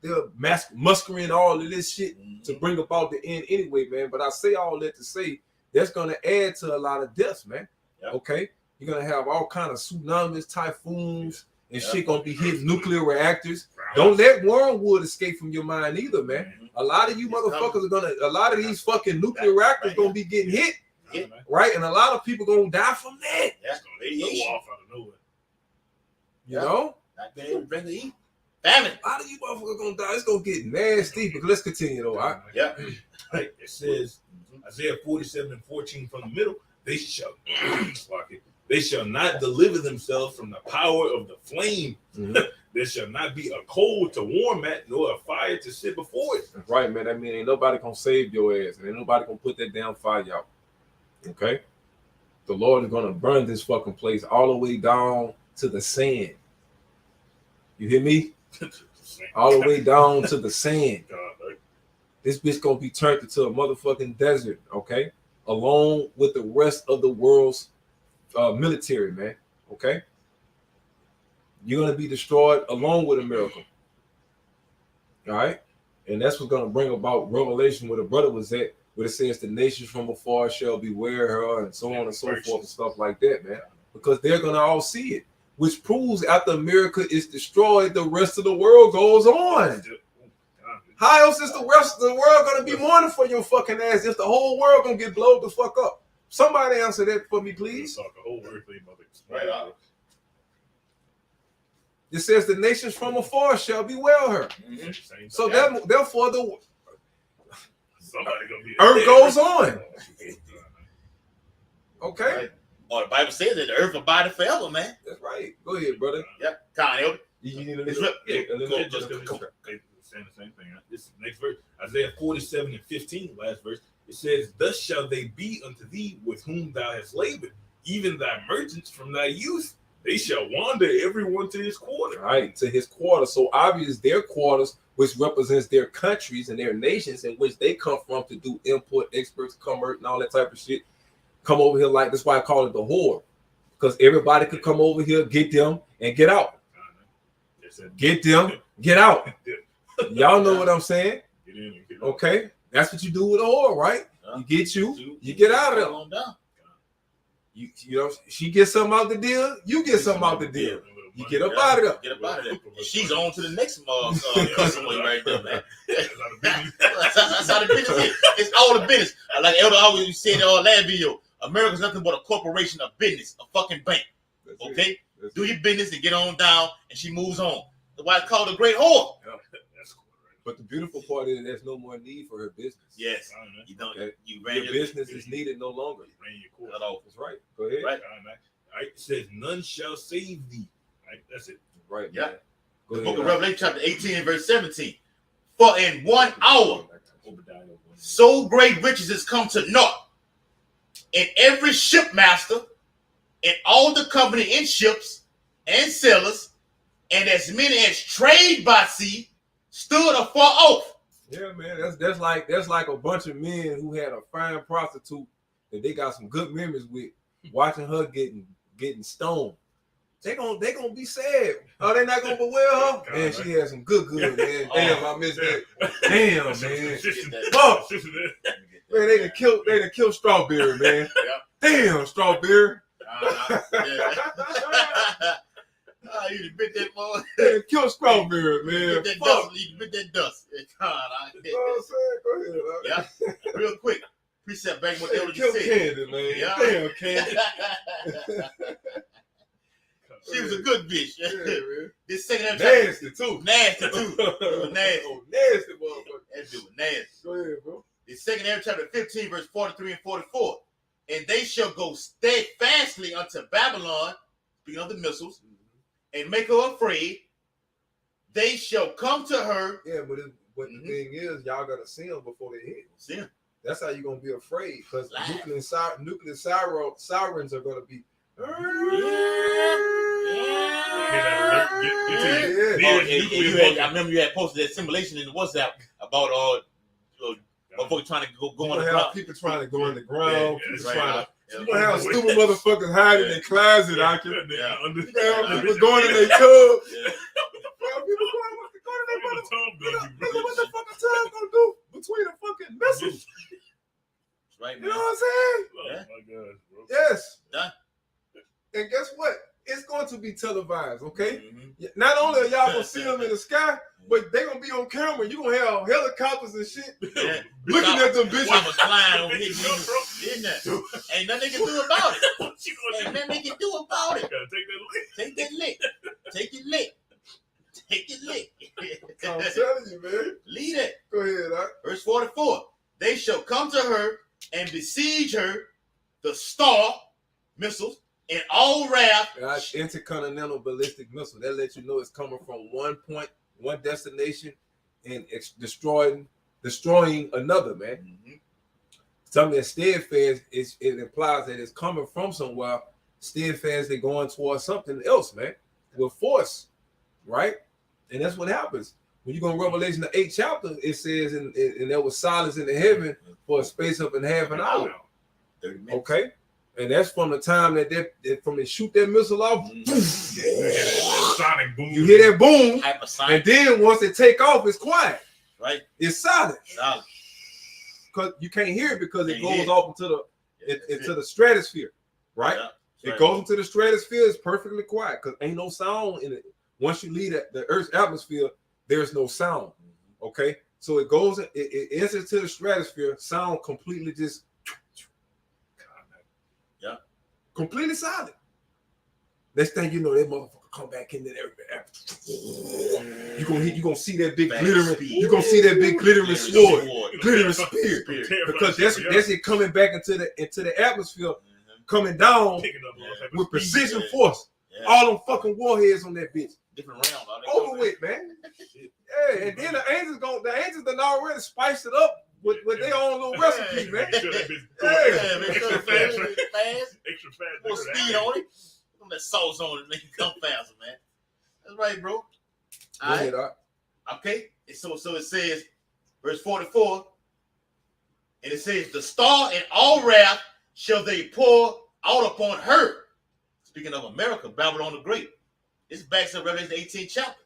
they're mustering all of this shit to bring about the end anyway, man. But I say all that to say that's gonna add to a lot of deaths, man. Yep. Okay, you're gonna have all kind of tsunamis, typhoons, and shit gonna be hitting nuclear reactors. Don't let wormwood escape from your mind either, man. A lot of you motherfuckers a lot of these fucking nuclear reactors gonna be getting hit. Right, and a lot of people gonna die from that. Yeah, they go off out of nowhere. You know, not being able to bring the eat. Famine. A lot of you motherfuckers gonna die. It's gonna get nasty. But let's continue though. All right? Yeah. Right. It says Isaiah 47:14 from the middle. They shall not deliver themselves from the power of the flame. There shall not be a coal to warm at, nor a fire to sit before it. That's right, man. That mean ain't nobody gonna save your ass, and ain't nobody gonna put that damn fire out. Okay, the Lord is gonna burn this fucking place all the way down to the sand. You hear me? All the way down to the sand. This bitch gonna be turned into a motherfucking desert. Okay, along with the rest of the world's military, man. Okay, you're gonna be destroyed along with America. All right, and that's what's gonna bring about Revelation where the brother was at. Where it says the nations from afar shall beware her, and so on and so forth and stuff like that, man. Because they're gonna all see it, which proves after America is destroyed, the rest of the world goes on. How else is the rest of the world gonna be mourning for your fucking ass if the whole world gonna get blown the fuck up? Somebody answer that for me, please. The whole earth right out. It says the nations from afar shall bewail her. So therefore the somebody gonna be earth goes on. Okay. Right. Oh, the Bible says that the earth abideth forever, man. That's right. Go ahead, brother. Yep. Con Elder. You need just saying the same thing. This next verse, Isaiah 47:15, last verse. It says, "Thus shall they be unto thee with whom thou hast labored, even thy merchants from thy youth. They shall wander everyone to his quarter." Right, to his quarter. So obvious their quarters, which represents their countries and their nations in which they come from to do import, exports, commerce, and all that type of shit. Come over here like that's why I call it the whore. Because everybody could come over here, get them, and get out. Get them, get out. Y'all know what I'm saying? Okay, that's what you do with a whore, right? You get you get out of there. You know, she gets something out the deal, you get something out the deal. You get up out of there. Get up out of there. She's on to the next customer right there, man. That's how the business is. It's all the business. Like Elder always said in our last video, America's nothing but a corporation of business, a fucking bank. Okay? Do your business and get on down, and she moves on. That's why it's called a great whore. Yeah, that's cool, right? But the beautiful part is there's no more need for her business. Yes. You don't. Okay. You ran your business is needed no longer. You ran your course. That's right. Go ahead. Right. All right. It says, "None shall save thee." Right. That's it. Right. Yeah. Go the ahead. Book of Revelation, chapter 18, verse 17. For in 1 hour, so great riches has come to naught, and every shipmaster, and all the company in ships and sailors, and as many as trade by sea, stood afar off. Yeah, man, that's like a bunch of men who had a fine prostitute that they got some good memories with, watching her getting stoned. They gonna be sad. Oh, they not gonna bewail her? Man, she had some good, man. Damn, I missed that. Damn, man. Fuck. Man, they done killed Strawberry, man. Damn, Strawberry. You done bit that boy. They killed Strawberry, man. You bit that dust. God, you know what I'm saying? Go ahead, man. Yeah. Real quick. Precept back what they were just saying. Candy, man. Yeah. Damn, Candy. She was a good bitch. Yeah, man. This second nasty too. Nasty too. Nasty. Oh, nasty motherfucker. That dude was nasty. Go ahead, bro. The second chapter 15, verse 43 and 44. And they shall go steadfastly unto Babylon, speaking of the missiles, and make her afraid. They shall come to her. Yeah, but the thing is, y'all gotta see them before they hit. See them. That's how you're gonna be afraid, because nuclear sirens are gonna be. I remember you had posted that simulation in the WhatsApp about motherfuckers trying to go on the ground. People trying to go on the ground. People trying to You gonna have stupid motherfuckers hiding in their closet out here. Yeah. You gonna have people going in their tub. Well, people going in their motherfucking tub. What the fucking tub gonna do between the fucking missiles? Right, You know man. what I'm saying? Oh my gosh, bro. Yes. Done. And guess what? It's going to be televised, okay? Mm-hmm. Not only are y'all gonna see them in the sky, but they gonna be on camera. You gonna have helicopters and shit Yeah. looking at them bitches. I was flying over here, didn't that? Ain't nothing they can do about it. Ain't nothing they can do about it. Gotta take that lick. Take that lick. Take it lick. I'm telling you, man. Lead it. Go ahead, huh? Verse 44. They shall come to her and besiege her, the star missiles, in all wrath. Intercontinental ballistic missile. That lets you know it's coming from one point, one destination, and it's destroying another, man. Mm-hmm. Something that's steadfast, it implies that it's coming from somewhere. Steadfast, they're going towards something else, man, with force, right? And that's what happens. When you go in Revelation, the 8th chapter, it says, and there was silence in the heaven for a space of half an hour. 30 minutes. Okay? And that's from the time that they shoot that missile off. Sonic boom. You hear that boom, Hypersonic. and then once it take off, it's quiet. Right. It's silent. Solid. Because you can't hear it because it Can't goes hear it. off into the stratosphere, right? Yeah. It goes into the stratosphere. It's perfectly quiet because ain't no sound in it. Once you leave the Earth's atmosphere, there's no sound. Okay, so it goes, it enters to the stratosphere. Sound completely just, completely silent. Next thing you know, that motherfucker come back in there. You gonna see that big glittering. You gonna see that big glittering sword, glittering spear, because that's it coming back into the atmosphere, coming down with precision force. Yeah. All them fucking warheads on that bitch. Different round. Over with, man. Yeah, and then the angels done already spiced it up with their own little recipe, man. Extra fast. Extra fast. More speed on it. Put that sauce on it, make it come faster, man. That's right, bro. All right. Okay. So it says, verse 44, and it says, the star in all wrath shall they pour out upon her. Speaking of America, Babylon the Great. This backs up Revelation 18th chapter.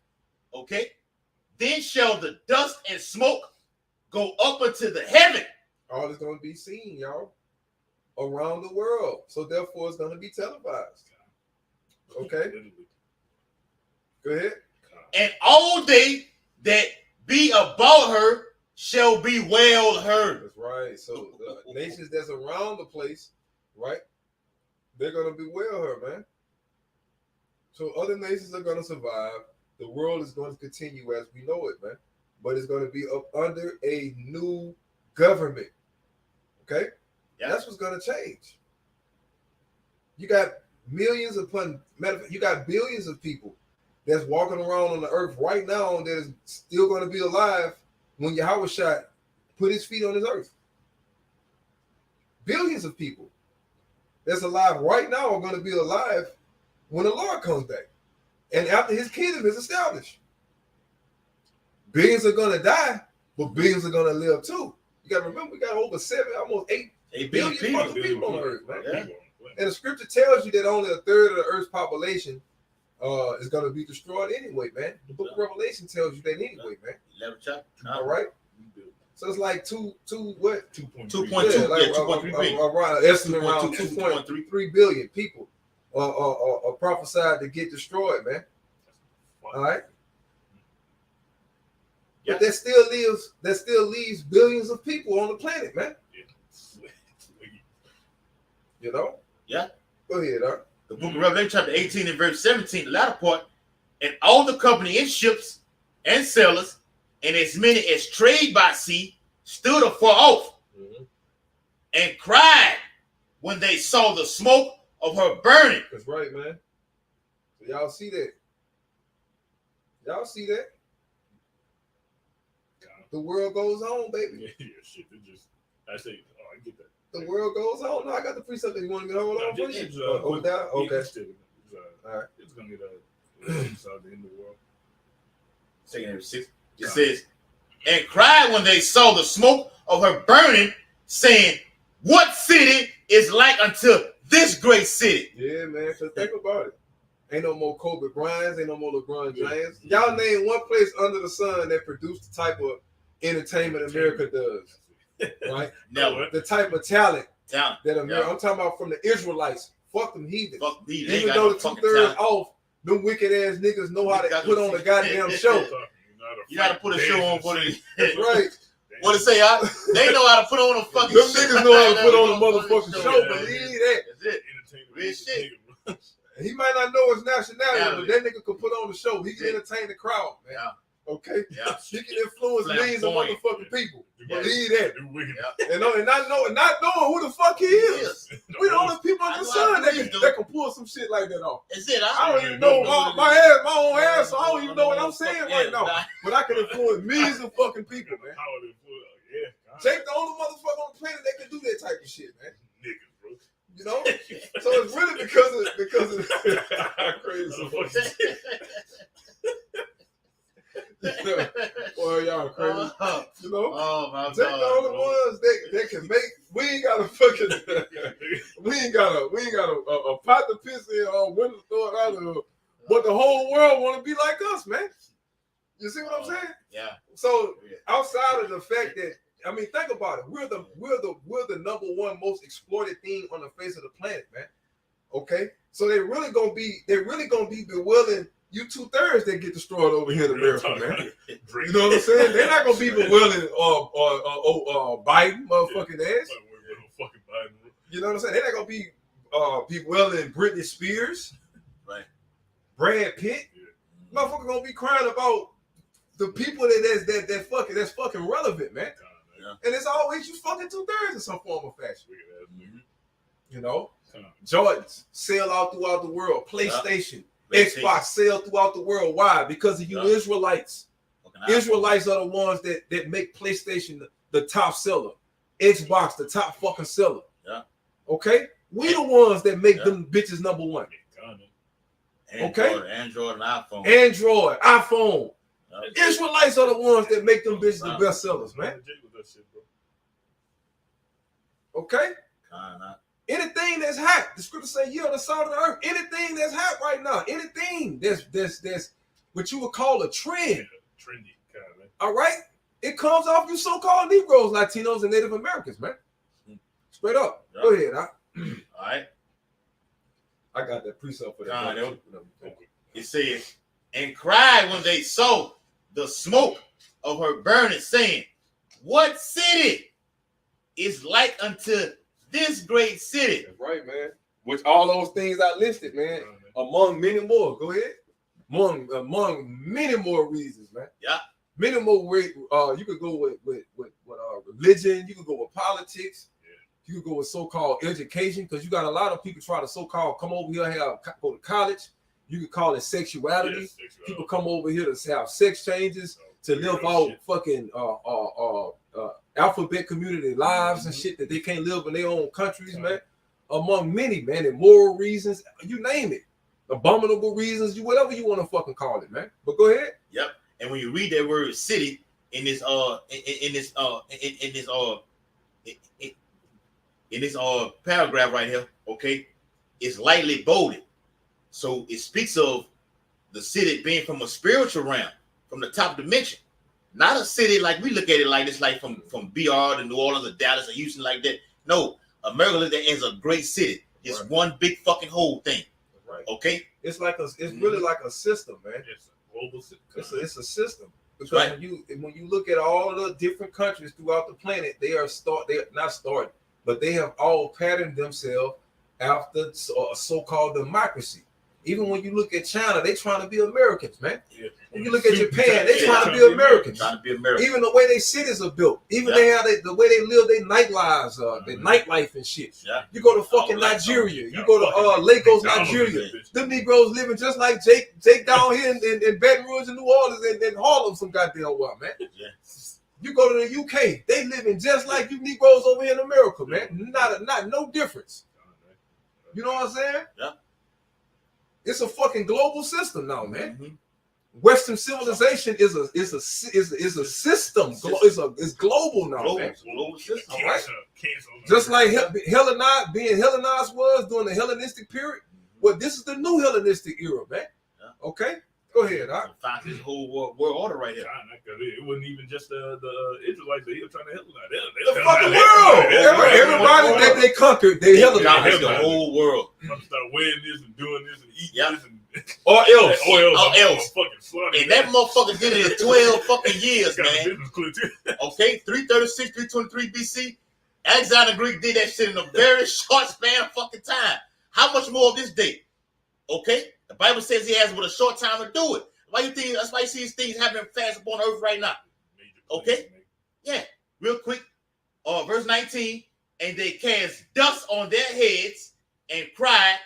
Okay. Then shall the dust and smoke go up into the heaven. All is going to be seen, y'all, around the world. So therefore, it's going to be televised. Okay. Go ahead. And all they that be about her shall be well heard. That's right. So the nations that's around the place, right? They're going to be well heard, man. So other nations are going to survive. The world is going to continue as we know it, man. But it's going to be up under a new government. Okay? Yeah. That's what's going to change. You got millions upon, you got billions of people that's walking around on the earth right now that is still going to be alive when Yahushua put his feet on this earth. Billions of people that's alive right now are going to be alive when the Lord comes back and after his kingdom is established. Billions are going to die, but billions are going to live too. You got to remember, we got over almost 8 billion people on earth, man. Yeah. And the scripture tells you that only a third of the earth's population is going to be destroyed anyway, man. The book of Revelation tells you that anyway, man. 11 chapter. All right. So it's like 2.2 billion. Around estimate around 2.3 billion people are prophesied to get destroyed, man. All right. Yeah. But that still leaves billions of people on the planet, man. You know? Yeah. Go ahead, huh? The book of Revelation, chapter 18 and verse 17, the latter part, and all the company in ships and sailors, and as many as trade by sea, stood afar off and cried when they saw the smoke of her burning. That's right, man. So y'all see that? Y'all see that? The world goes on, baby. Yeah, shit. I say, I get that. The world goes on. No, I got the precept that you want me to hold on for you. Hold down? Okay. All right. It's going to get inside the end of the world. Second verse 6. It says, and cried when they saw the smoke of her burning, saying, What city is like unto this great city? Yeah, man. So think about it. Ain't no more Kobe Bryants, ain't no more LeBron James. Y'all name one place under the sun that produced the type of entertainment America does. Right? Never. The type of talent Talent. that America, I'm talking about from the Israelites. Fuck them heathens. Fuck these. Even though the 2/3 off, them wicked ass niggas know how to put on a goddamn show. You gotta put a show on for the. That's right. What to say? They know how to put on a fucking. Them niggas know how to put on a motherfucking show. Believe that. That's it. Real shit. He might not know his nationality, but that nigga can put on the show. He can entertain the crowd, man. Yeah. Okay? Yeah. He can influence millions of motherfucking people. Yeah. Believe that. Yeah. And not knowing who the fuck he is. We the only people in the sun that can pull some shit like that off. That's it. I don't even know my own ass, so I don't even know what I'm saying right now. But I can influence millions of fucking people, man. Jake the only motherfucker on the planet that can do that type of shit, man. Niggas, bro. You know? So it's really because of crazy some boy, y'all crazy. You know? Oh my God. Jake the only ones that can make. We ain't got a pot to piss in or window to throw it out of. But the whole world want to be like us, man. You see what I'm saying? Yeah. So outside of the fact that, I mean, think about it. We're the number one most exploited thing on the face of the planet, man. Okay, so they're really gonna be bewailing you 2/3 that get destroyed over here in America, man. You know what I'm saying? They're not gonna be bewailing Biden, motherfucking ass. You know what I'm saying? They're not gonna be bewailing Britney Spears, right? Brad Pitt. Motherfucker gonna be crying about the people that's fucking relevant, man. Yeah. And it's always you fucking 2/3 in some form of fashion. You know, Jordans sell out throughout the world. PlayStation, Xbox sell throughout the world. Why? Because of you Israelites. Israelites are the ones that make PlayStation the top seller. Xbox the top fucking seller. Yeah. Okay? We the ones that make them bitches number one. Android and iPhone. Android, iPhone. Israelites are the ones that make them bitches the best sellers, man. Okay? Anything that's hot, the scripture say, "You're the salt of the earth." Anything that's hot right now, anything that's what you would call a trend. Trendy, kind of, man. All right? It comes off you so-called Negroes, Latinos, and Native Americans, man. Straight up. Yeah. Go ahead. All right. I got that precept for that. It says, and cried when they saw the smoke of her burning, saying, "What city is like unto this great city?" That's right, man. Which all those things I listed, man, among many more. Go ahead. Among many more reasons, man. Yeah. Many more ways. You could go with religion. You could go with politics. You could go with so-called education, because you got a lot of people try to so-called come over here, go to college. You could call it sexuality. People come over here to have sex changes, to live out fucking alphabet community lives and shit that they can't live in their own countries, man. Among many, man, and moral reasons, you name it, abominable reasons, whatever you want to fucking call it, man. But go ahead. Yep. And when you read that word "city" in this paragraph right here, okay, it's lightly bolded. So it speaks of the city being from a spiritual realm, from the top dimension, not a city like we look at it like this, like from BR to New Orleans or Dallas or Houston like that. No, America looked at it as a great city. It's one big fucking whole thing. Right. Okay. It's really like a system, man. It's a global system. It's a system. Because when you look at all the different countries throughout the planet, they are not started, but they have all patterned themselves after a so-called democracy. Even when you look at China, they trying to be Americans, man. Yeah. When you look at Japan, they trying to be Americans. Trying to be American. Even the way their cities are built, even the way they live their night lives, their nightlife and shit. Yeah. You go to fucking Nigeria, you go to Lagos, Nigeria. Them Negroes living just like Jake down here in Baton Rouge and New Orleans and Harlem, some goddamn well, man. Yeah. You go to the UK, they living just like you Negroes over here in America, man. Not no difference. You know what I'm saying? Yeah. It's a fucking global system now, man. Mm-hmm. Western civilization is a system. It's global now. Global system. All right. Just like Hellenized was during the Hellenistic period. Well, this is the new Hellenistic era, man. Okay. Go ahead. Found this whole world order right here. It wasn't even just the Israelites that he was trying to help. The fucking world. Everybody that they conquered, they held the whole world. Start wearing this and doing this and eating this and or else. And that motherfucker did it in 12 fucking years, man. Okay, 336, 323 BC. Alexander Greek did that shit in a very short span of fucking time. How much more of this day? Okay? The Bible says he has but a short time to do it. Why you think that's why you see these things happening fast upon earth right now? Okay? Yeah. Real quick. Verse 19. And they cast dust on their heads and cried,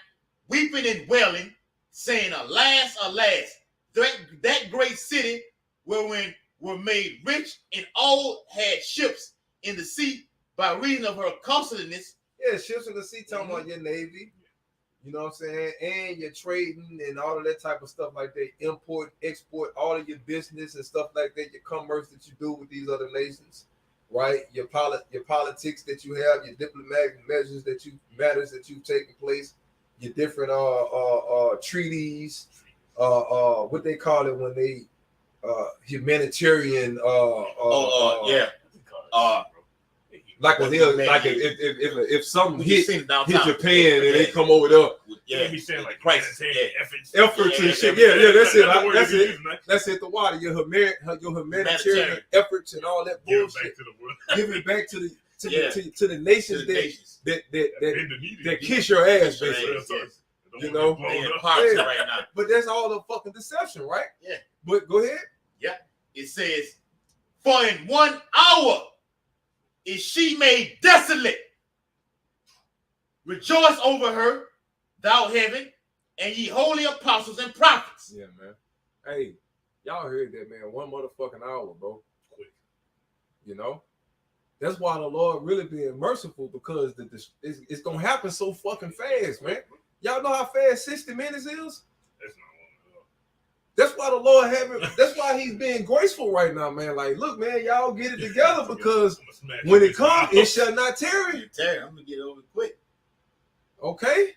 weeping and wailing, saying, Alas, alas, that great city wherein were made rich and all had ships in the sea by reason of her costliness. Yeah, ships in the sea talking about your navy. You know what I'm saying? And your trading and all of that type of stuff like that. Import, export, all of your business and stuff like that. Your commerce that you do with these other nations, right? Your politics that you have, your diplomatic matters that you've taken place, your different treaties, what they call it when they humanitarian like if something hit Japan and they come over there, be saying like efforts and shit. That's it. That's it. The water, your humanitarian efforts and all that bullshit. Give it back to the nations that kiss your ass, basically. You know, right now. But that's all the fucking deception, right? Yeah. But go ahead. Yeah. It says, for in 1 hour is she made desolate. Rejoice over her, thou heaven, and ye holy apostles and prophets. Yeah, man. Hey, y'all heard that, man. 1 motherfucking hour, bro. Quick. You know? That's why the Lord really being merciful, because it's going to happen so fucking fast, man. Y'all know how fast 60 minutes is? That's why the Lord that's why he's being graceful right now, man. Like, look, man, y'all get it together, because when it comes, it shall not tarry. I'm going to get over quick. Okay?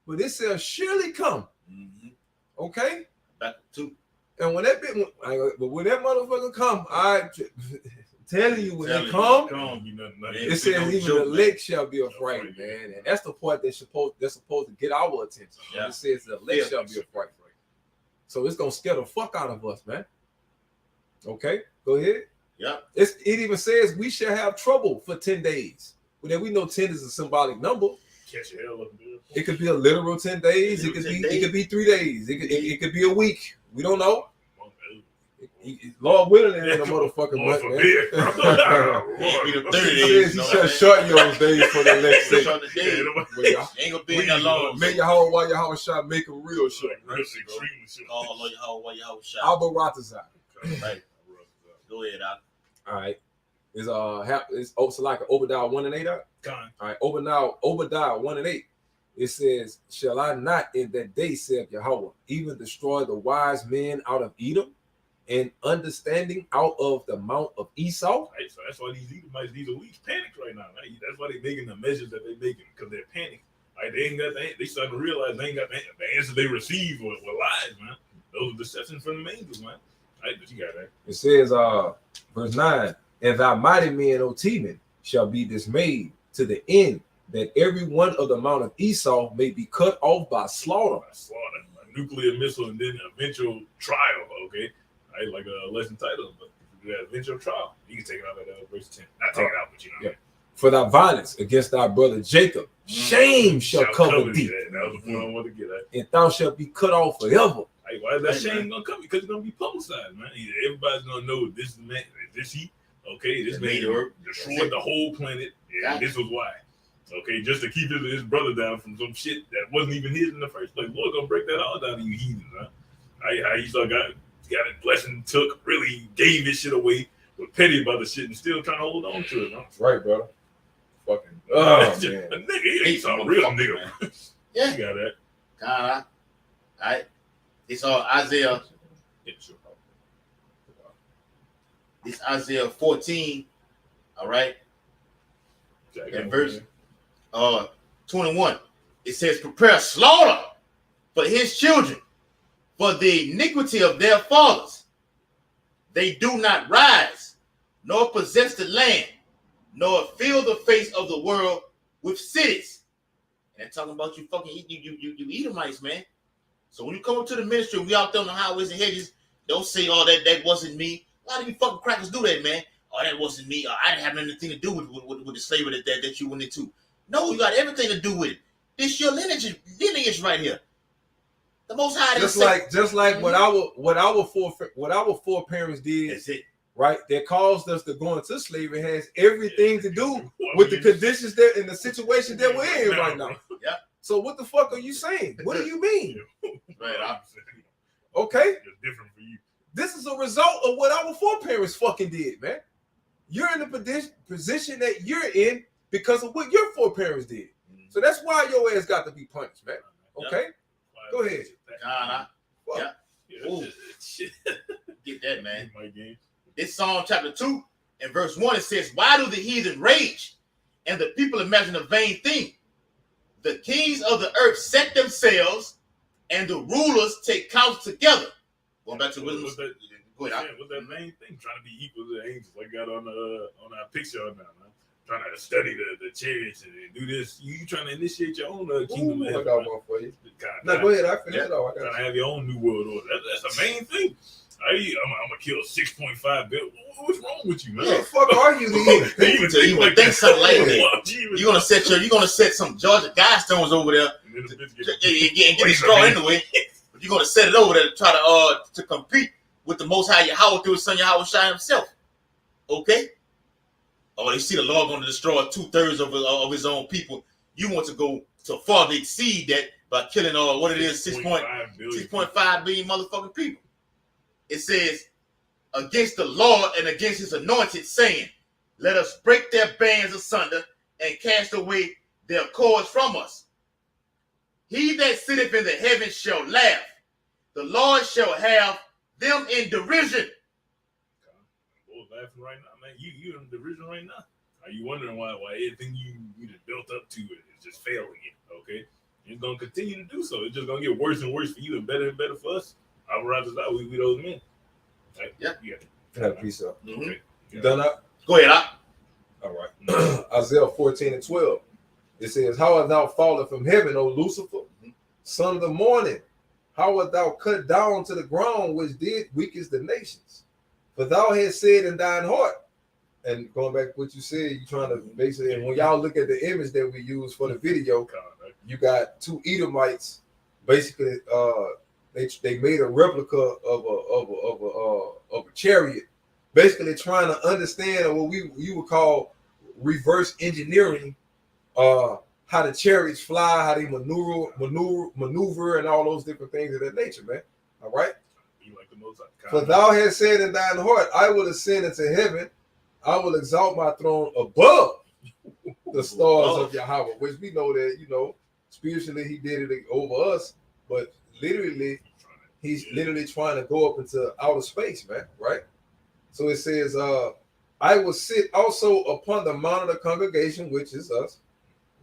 But it shall surely come. Mm-hmm. Okay? Back to 2. And when that motherfucker come, I telling you, when it come, it says even the elect shall be afraid, man. And that's the part that's supposed to get our attention. Yeah. It says the elect shall be afraid. So it's gonna scare the fuck out of us, man. Okay, go ahead. Yeah. It even says we shall have trouble for 10 days. Well, then we know 10 is a symbolic number. Catch your hell up, dude. It could be a literal 10 days. It could be 3 days. It could be a week. We don't know. Lord willing, it ain't a motherfucking month, man. He shall short your days for the next day. Ain't gonna be that long. Make your whole while your house shot, make them real short. Oh, Lord, your whole while your house shot. Albaratazar. Right. Go ahead, Doc. All right. It's like Obadiah 1 and 8. All right, Obadiah 1 and 8. It says, shall I not in that day, saith Yahweh, even destroy the wise men out of Edom, and understanding out of the mount of Esau? Right, so that's why these Edomites, these elites panicked right now. Right? That's why they're making the measures that they're making, because they're panicked. Right? They starting to realize they ain't got the answer they received were lies, man. Those are deceptions from the angels, man. Right, but you got that. It says, verse 9, and thy mighty men, O Teman, shall be dismayed to the end that every one of the mount of Esau may be cut off by slaughter. A nuclear missile and then eventual trial, okay? Right, like a lesson title, but that eventual trial, you can take it out of verse 10. Not take it out, but you know. Yeah. For thy violence against thy brother Jacob, shame shall cover thee. That was the point I wanted to get at. And thou shalt be cut off forever. Like, why is that shame gonna come? Because it's gonna be publicized, man. Everybody's gonna know this man, this he, okay, this man destroyed the whole planet, and this was why. Okay, just to keep his brother down from some shit that wasn't even his in the first place. Lord gonna break that all down to you heathens, huh? How Esau got it blessing, really gave his shit away, was petty about the shit and still trying to hold on to it, huh? That's right, brother. Fucking a nigga, he's a real nigga. Yeah. You got that. All right. It's Isaiah Yeah, sure. It's Isaiah 14, all right, and verse 21. It says, prepare slaughter for his children, for the iniquity of their fathers. They do not rise, nor possess the land, nor fill the face of the world with cities. And they're talking about you fucking you Edomites, man. So when you come up to the ministry, we out there on the highways and hedges, don't say, oh, that wasn't me. A lot of you fucking crackers do that, man. Oh, that wasn't me. I didn't have anything to do with the slavery that you went into. No, you got everything to do with it. This your lineage right here. The Most High. Just like what our foreparents did. That's it. Right, that caused us to go into slavery has everything to do with the conditions that and the situation that we're in right now. Yeah. So what the fuck are you saying? What do you mean? Right. Okay. It's different for you. This is a result of what our foreparents fucking did, man. You're in the position that you're in because of what your foreparents did. So that's why your ass got to be punished, man. Okay? Yeah. Go ahead. Yeah. Get that, man. It's Psalm chapter 2 and verse 1. It says, why do the heathen rage and the people imagine a vain thing? The kings of the earth set themselves and the rulers take counsel together. Going back to wisdom. What's that main thing? Trying to be equal to the angels. I got on our picture now, man. Trying to study the chariots and do this. You trying to initiate your own kingdom. I got one for you. No, go ahead. I finished it all. Trying to have your own new world order. That's the main thing. I'm gonna kill 6.5 billion. What's wrong with you, man? What the fuck are you even think something like that? You're gonna set some Georgia Guidestones over there and get the straw anyway. But you're gonna set it over there to try to compete with the Most High Yahweh through his son Yahweh Shai himself. Okay? Oh, they see the Lord going to destroy 2/3 of his own people. You want to go to far to exceed that by killing 6.5 billion motherfucking people. It says, against the Lord and against his anointed, saying, let us break their bands asunder and cast away their cords from us. He that sitteth in the heavens shall laugh. The Lord shall have them in derision. Boy, laughing right now, man. You in derision right now. Are you wondering why everything you just built up to it is just failing it? Okay, it's gonna continue to do so. It's just gonna get worse and worse for you and better for us. I would rather that we those men. Right? Yeah. Have peace up. Okay. You done up? Go ahead, Op. All right. Isaiah 14 and 12. It says, how art thou fallen from heaven, O Lucifer, son of the morning? How art thou cut down to the ground, which did weakest the nations? For thou hast said in thine heart, and going back to what you said, you trying to basically, and when y'all look at the image that we use for the video, you got two Edomites, basically, they made a replica of a chariot, basically trying to understand what you would call reverse engineering, how the chariots fly, how they maneuver, and all those different things of that nature, man. All right. For thou hast said in thine heart, I will ascend into heaven, I will exalt my throne above the stars of Yahweh, which we know that spiritually he did it over us, but literally he's literally trying to go up into outer space, man. Right. So it says, I will sit also upon the mount of the congregation, which is us,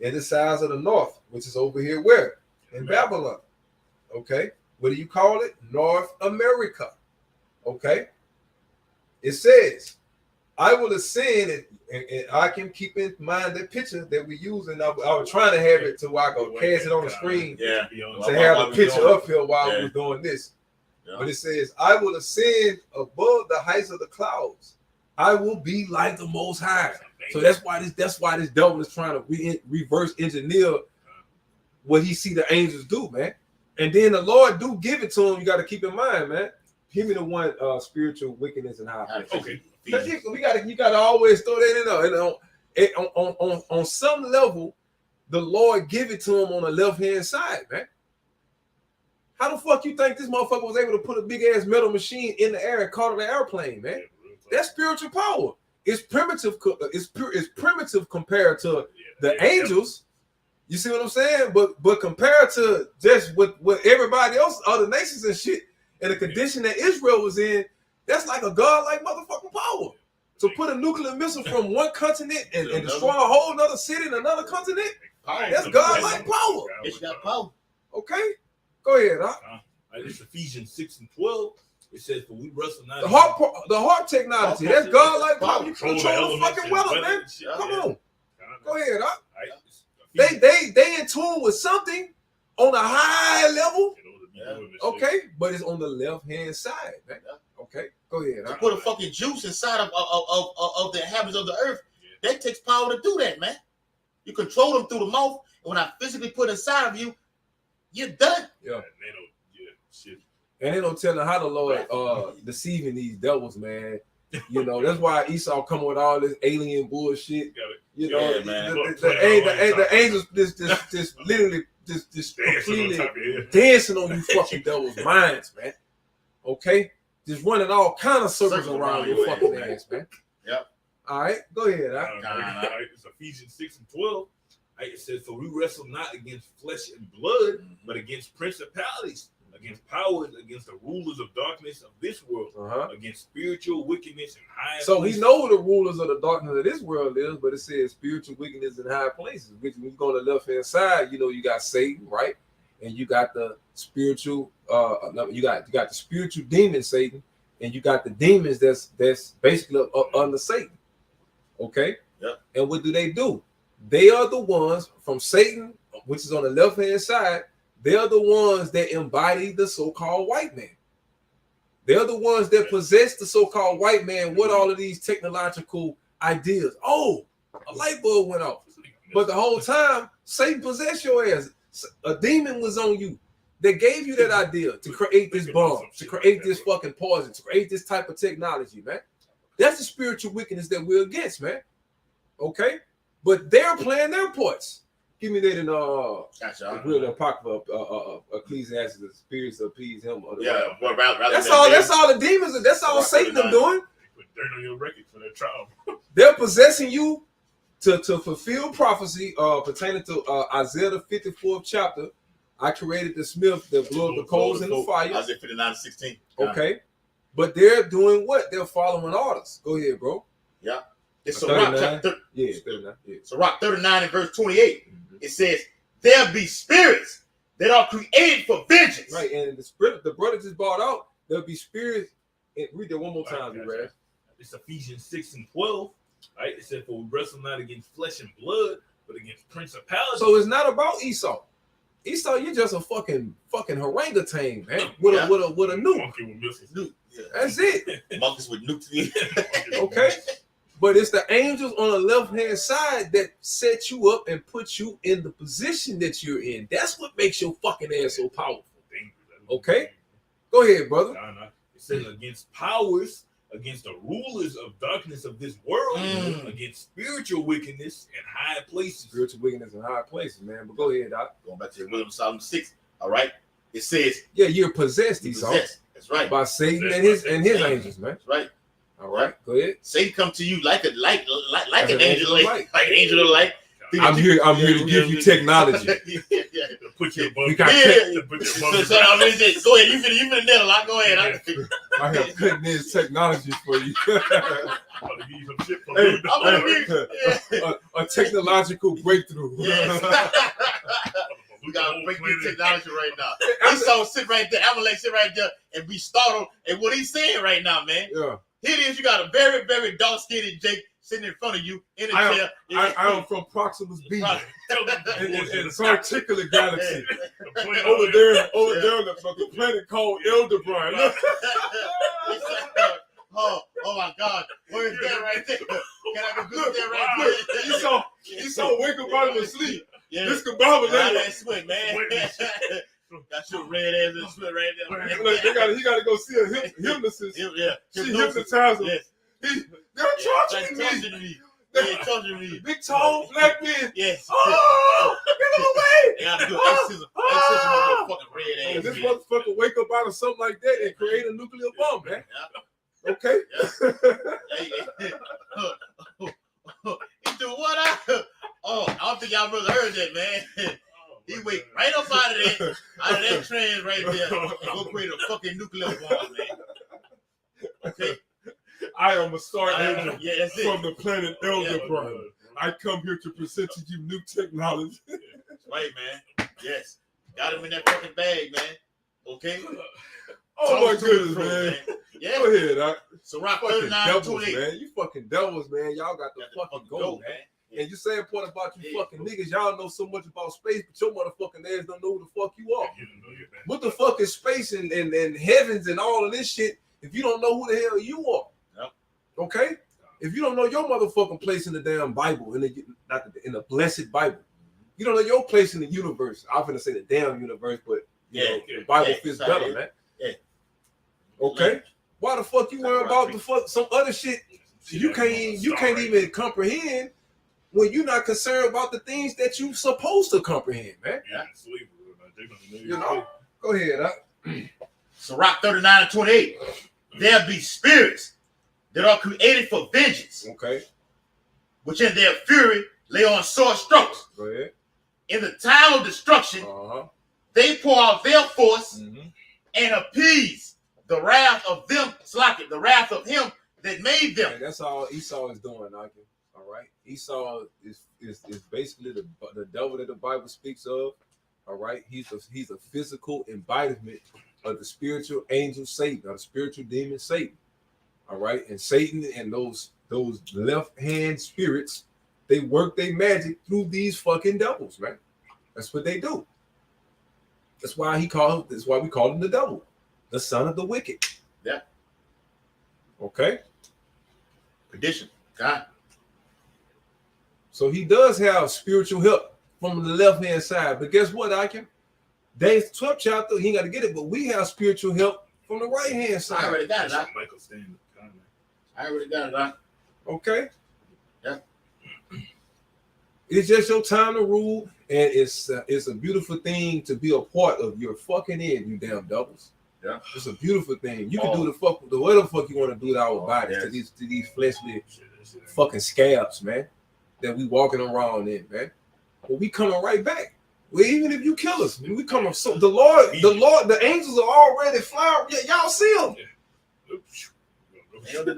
in the sides of the north, which is over here where? In Babylon. Okay. What do you call it? North America. Okay. It says, I will ascend, and I can keep in mind the picture that we use, and I was trying to have it to where I go cast it on the screen to have a picture up here while we're doing this. Yeah. But it says, I will ascend above the heights of the clouds. I will be like the Most High. So that's why this devil is trying to reverse engineer what he see the angels do, man. And then the Lord do give it to him. You got to keep in mind, man. Give me the one spiritual wickedness and high. Okay. You gotta always throw that in there. And on some level, the Lord give it to him on the left-hand side, man. How the fuck you think this motherfucker was able to put a big ass metal machine in the air and call it an airplane, man? That's spiritual power. It's primitive. It's primitive compared to the angels. You see what I'm saying? But compared to just what everybody else, other nations and shit, and the condition that Israel was in, that's like a godlike motherfucking power. To put a nuclear missile from one continent and destroy a whole other city in another continent, that's godlike power. It's got power. Okay? Go ahead, huh? It's Ephesians 6:12. It says, "For we wrestle not." The heart technology, that's godlike power. You Control control the elements fucking weather, and man. shit. Come on. Go ahead, huh? Right? They in tune with something on a high level. Okay, but it's on the left hand side, man. Okay, go ahead. To put a fucking juice inside of the inhabitants of the earth, that takes power to do that, man. You control them through the mouth, and when I physically put inside of you, you're done. Yeah. Shit. And they don't tell them how the Lord deceiving these devils, man. You know, that's why Esau coming with all this alien bullshit. You know, man. The angels just literally just completely dancing on you fucking devils' minds, man. Okay? Just running all kind of circles around your fucking ass, man. Yep. All right, go ahead. It's Ephesians 6:12. It says, "For we wrestle not against flesh and blood, but against principalities, against powers, against the rulers of darkness of this world, against spiritual wickedness in high places." So we know the rulers of the darkness of this world is, but it says spiritual wickedness in high places. Which when you go on the left hand side, you know you got Satan, right? And you got the spiritual, you got the spiritual demon Satan, and you got the demons that's basically under Satan. Okay. Yep. And what do? They are the ones from Satan, which is on the left hand side. They're the ones that embody the so-called white man. They're the ones that possess the so-called white man with all of these technological ideas. Oh, a light bulb went off. But the whole time, Satan possessed your ass. A demon was on you that gave you that idea to create this bomb, to create this fucking poison, to create this type of technology, man. That's the spiritual wickedness that we're against, man. Okay? But they're playing their parts. Give me that in real apocrypha, Ecclesiastes, the spirits appease him. Yeah, well, that's all the demons are. That's all Satan are doing. Put dirt on your record for their trial. They're possessing you to fulfill prophecy pertaining to Isaiah the 54th chapter. I created the smith that blew up the coals in the fire. Isaiah 59:16. Okay. But they're doing what? They're following orders. Go ahead, bro. Yeah. It's Sirach chapter 39. Yeah. Sirach 39 and verse 28. It says, "There be spirits that are created for vengeance." Right, and the spirit, the brother just brought out, there'll be spirits. Read that one more time, Brad. It's Ephesians 6:12. Right? It said, "For we wrestle not against flesh and blood, but against principalities." So it's not about Esau. Esau, you're just a fucking orangutan, man. With a nuke. Monkey with missiles. Yeah. That's it. Monkeys with nukes. Okay. But it's the angels on the left-hand side that set you up and put you in the position that you're in. That's what makes your fucking ass so powerful. Okay? Go ahead, brother. It says against powers, against the rulers of darkness of this world, against spiritual wickedness in high places. Spiritual wickedness in high places, man. But go ahead, Doc. Going back to the Wisdom of Solomon 6. All right. It says, yeah, you're possessed, Esau. That's right. By Satan and his angels, man. That's right. All right, go ahead. Satan come to you like an angel of light. Like an angel of light. I'm here to give you technology. Put your we got Go ahead, you finna nail a lot. Go ahead. I have cutting edge technology for you. A technological breakthrough. Yes. We gotta break this technology right now. Esau sit right there, Amalek sit right there, and be startled at what he's saying right now, man. Yeah. Here it is. You got a very, very dark-skinned Jake sitting in front of you in a chair. I am from Proximus B. in a particular galaxy. over there on the planet called Eldebrand. Oh my God. Where is that right there? Can I go visit that right there? You saw wake up out of the sleep. Yeah. This could bother that sweat, man. Got your red ass and sweat right there. Look, he gotta go see a hypnotist. Yeah. She hypnotized him. Yes. They're torturing me. They're torturing me. Big tall black men. Yes. Oh, get him away. They gotta do exorcism on your fucking red ass. This motherfucker wake up out of something like that and create a nuclear bomb, man. Yeah. Okay. He do what? I don't think y'all really heard that, man. He wake right up out of there. out of that trans right there and go create a fucking nuclear bomb, man. Okay? I am a star angel Yeah, that's it. from the planet Elder Yeah. Brother. I come here to present to you new technology. That's right, man. Yes. Got him in that fucking bag, man. Okay? Oh my Talk to goodness, the man. man. Yeah. Go ahead, huh? So rock Fucking 39 devils, 28. man. You fucking devils, man. Y'all got the fucking gold, man. And you saying point about you fucking niggas, y'all know so much about space, but your motherfucking ass don't know who the fuck you are. What the fuck is space and heavens and all of this shit if you don't know who the hell you are? Yep. Okay? If you don't know your motherfucking place in the damn Bible, in the blessed Bible, you don't know your place in the universe. I'm gonna say the damn universe, but you know, the Bible fits better, man. Yeah. Okay? Why the fuck you worry about the fuck some other shit you can't even comprehend when you're not concerned about the things that you supposed to comprehend, man? Yeah. You know? Go ahead, huh? So rock 39 and 28. There be spirits that are created for vengeance, Okay. which in their fury lay on sore strokes. Go ahead. In the time of destruction, they pour out their force and appease the wrath of them, the wrath of him that made them. And that's all Esau is doing, Nike. All right. Esau is basically the devil that the Bible speaks of. All right. He's a physical embodiment of the spiritual angel Satan, or the spiritual demon Satan. All right. And Satan and those left hand spirits, they work their magic through these fucking devils, man. That's what they do. That's why we call him the devil, the son of the wicked. Yeah. Okay. Condition. God. So he does have spiritual help from the left hand side. But guess what, Ike? Day's 12th chapter, he ain't got to get it, but we have spiritual help from the right hand side. I already got it, Michael Stanley. I already got it, Okay. Yeah. It's just your time to rule, and it's a beautiful thing to be a part of your fucking end, you damn devils. Yeah. It's a beautiful thing. You can do whatever the fuck you want to do to our bodies, yes. to these fleshly fucking scabs, man, that we walking around in, man. But we coming right back. Well, even if you kill us, we coming. So the Lord, the angels are already flying. Yeah, y'all see them.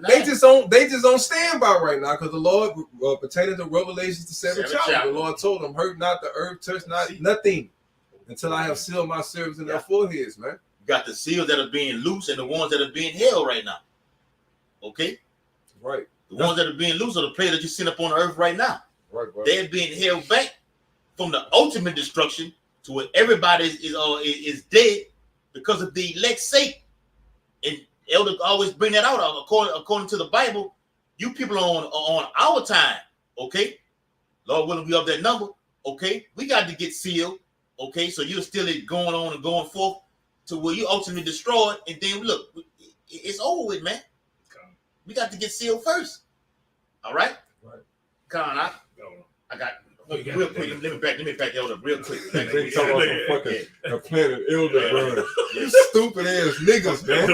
They just on standby right now because the Lord, pertaining to Revelations the 7th chapter, the Lord told them, "Hurt not the earth, touch not nothing, until I have sealed my servants in their foreheads." Man, you got the seals that are being loose and the ones that are being held right now. Okay, right. The ones that are being loose are the players that you send up on the earth right now. Right. They're being held back from the ultimate destruction to where everybody is dead because of the elect Satan. And Elder always bring that out. According to the Bible, you people are on our time. Okay, Lord willing, we up that number. Okay, we got to get sealed. Okay, so you're still going on and going forth to where you ultimately destroyed, and then look, it's over with, man. We got to get sealed first. All right. Con, I got real quick. Let me back Elder real quick. They talking about some fucking the planet Elder, bro. You stupid ass niggas, man.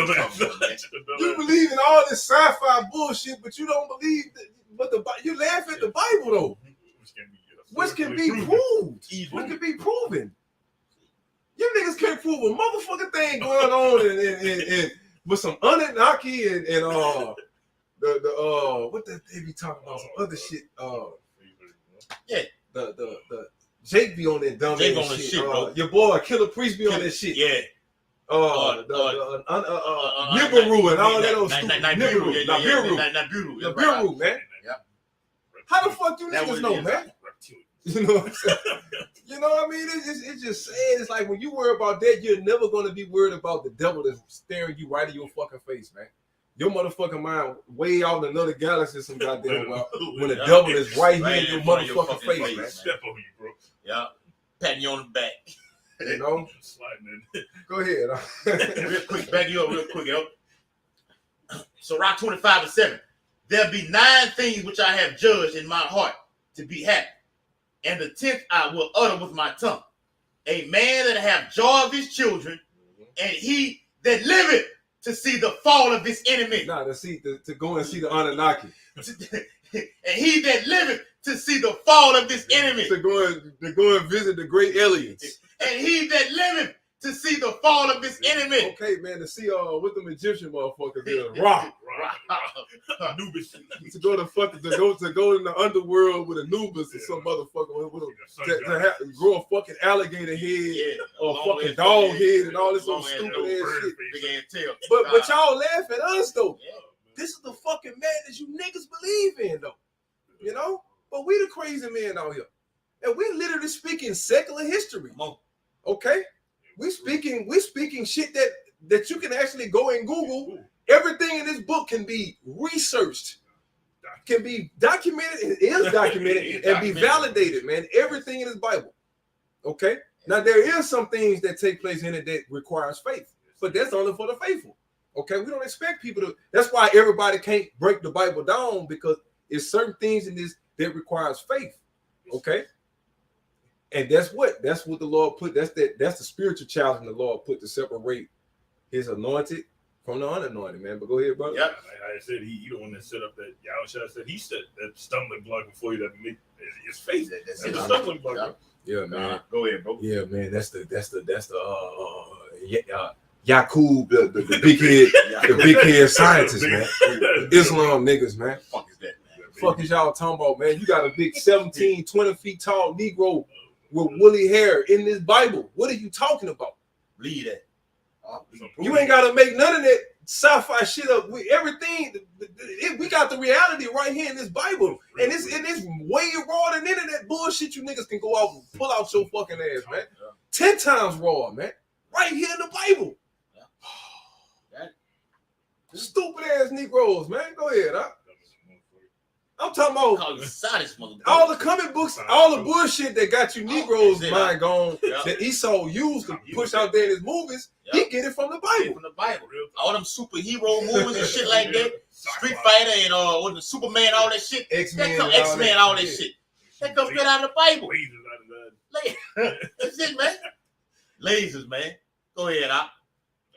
You believe in all this sci-fi bullshit, but you don't believe that. But you laugh at the Bible though. Which can be proved. Which can be proven. You niggas can't prove a motherfucking thing going on and with some Anunnaki and the what they be talking about, some other shit. The Jake be on that dumb Jake ass on the shit. shit, bro. Your boy Killer Priest be on that shit. Yeah. Nibiru and all that old stupid Nibiru, man. Yeah. How the fuck you niggas know, man? You know what I'm saying? You know what I mean? It's just sad. It's like when you worry about that, you're never gonna be worried about the devil that's staring you right in your fucking face, man. Your motherfucking mind way out in another galaxy, some goddamn well, when the devil is right here in your motherfucking face, man. Step on you, bro. Yeah, patting you on the back. You know, sliding in. Go ahead. Real quick, back you up real quick, yo. So rock 25 and 7. There be 9 things which I have judged in my heart to be happy, and the 10th I will utter with my tongue. A man that have joy of his children, and he that liveth to see the fall of his enemy. Nah, to go and see the Anunnaki. And he that liveth to see the fall of his enemy. To go and visit the great aliens. And he that liveth to see the fall of his enemy. Okay, man, to see what the Egyptian motherfuckers did. Rock. Anubis. To go in the underworld with Anubis or some motherfucker with to grow a fucking alligator head or a fucking dog head and all this other stupid ass shit. But y'all laugh at us though. Yeah. This is the fucking madness you niggas believe in though. You know? But we the crazy men out here. And we're literally speaking secular history. Okay? We speaking shit that you can actually go and Google. Everything in this book can be researched, can be documented, it is documented, and be validated, man. Everything in this Bible. Okay? Now there is some things that take place in it that requires faith, but that's only for the faithful. Okay, we don't expect people to. That's why everybody can't break the Bible down, because it's certain things in this that requires faith. Okay, and that's what the Lord put. That's the spiritual challenge the Lord put to separate His anointed from the unanointed, man. But go ahead, brother. Yeah, like I said, he the one that set up that. Yahushua said he set that stumbling block before you that make his faith. That's the stumbling block. Yeah, man. Go ahead, bro. Yeah, man. That's the Yakub, the big head scientist, man. Islam niggas, man. Fuck is that, man? Fuck is y'all talking about, man? You got a big 17, 20 feet tall Negro with woolly hair in this Bible. What are you talking about? Leave that. You ain't got to make none of that sci-fi shit up. Everything, we got the reality right here in this Bible. And it's way raw than any of that bullshit you niggas can go out and pull out your fucking ass, man. 10 times raw, man. Right here in the Bible. Stupid ass Negroes, man. Go ahead, huh? I'm talking about all the comic books, all the bullshit that got you Negroes mind gone, that Esau used to push out there in his movies. He get it from the Bible. From the Bible. All them superhero movies and shit like that. Street Fighter and what the Superman, all that shit. X-Men, all that shit. That comes straight out of the Bible. That's it, man. Lasers, man. Go ahead, Op.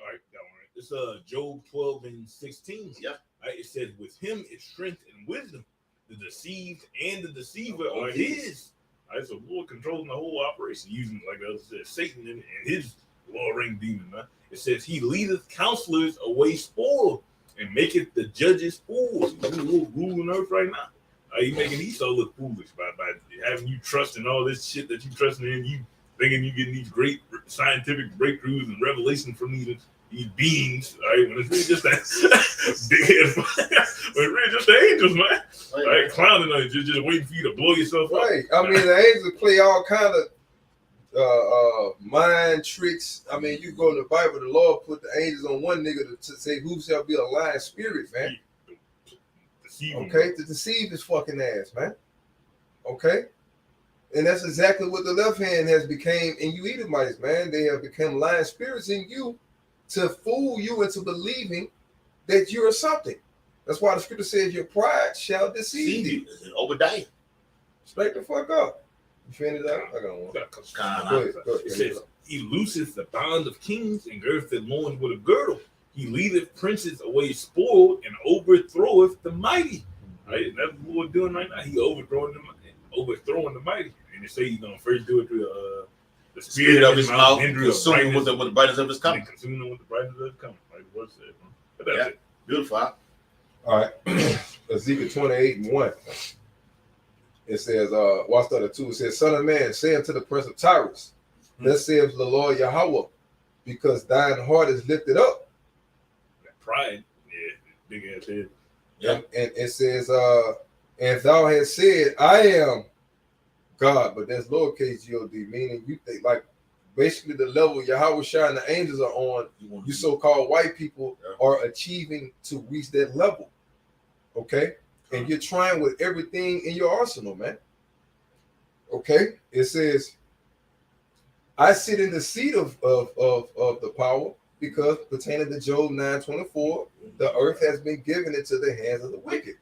All right, that one. It's Job 12:16. Yep. Right, it says, with him is strength and wisdom. The deceived and the deceiver are his. All right, so Lord controlling the whole operation, using, like I said, Satan and his law-ring demon, man. It says he leadeth counselors away spoiled and maketh the judges fools. He's ruling earth right now. He's making Esau look foolish by having you trust in all this shit that you trusting in. You thinking you getting these great scientific breakthroughs and revelations from these beings, right? When it's really just that big head, when it's really just the angels, man. Right? Clowning on you, just waiting for you to blow yourself up. Right. I mean, the angels play all kind of mind tricks. I mean, you go in the Bible, the Lord put the angels on one nigga to say, who shall be a lying spirit, man? Okay, to deceive his fucking ass, man. Okay? And that's exactly what the left hand has become in you Edomites, man. They have become lying spirits in you to fool you into believing that you're something. That's why the scripture says your pride shall deceive you. Obadiah. Straight the fuck up. You finished that? I got one. Go ahead. It says, he looseth the bond of kings and girdeth the loins with a girdle. He leadeth princes away spoiled and overthroweth the mighty. Right? And that's what the Lord doing right now. He overthrowing the mighty. And they say he's gonna first do it through the spirit of his mouth, consuming with the brightness of his coming. Consuming them with the brightness of his coming. Like the word said, man. But that's it. Beautiful. All right. Ezekiel 28:1. It says, watch the 2. It says, Son of man, say unto the prince of Tyrus, thus saith the Lord Yahweh, because thine heart is lifted up. That pride, big ass head. Yeah. And it says, and thou hast said, I am God, but that's lowercase God, meaning you think like basically the level Yahweh Shai and the angels are on, you so-called white people are achieving to reach that level. Okay? And you're trying with everything in your arsenal, man. Okay? It says, I sit in the seat of the power, because pertaining to Job 9:24, the earth has been given into the hands of the wicked.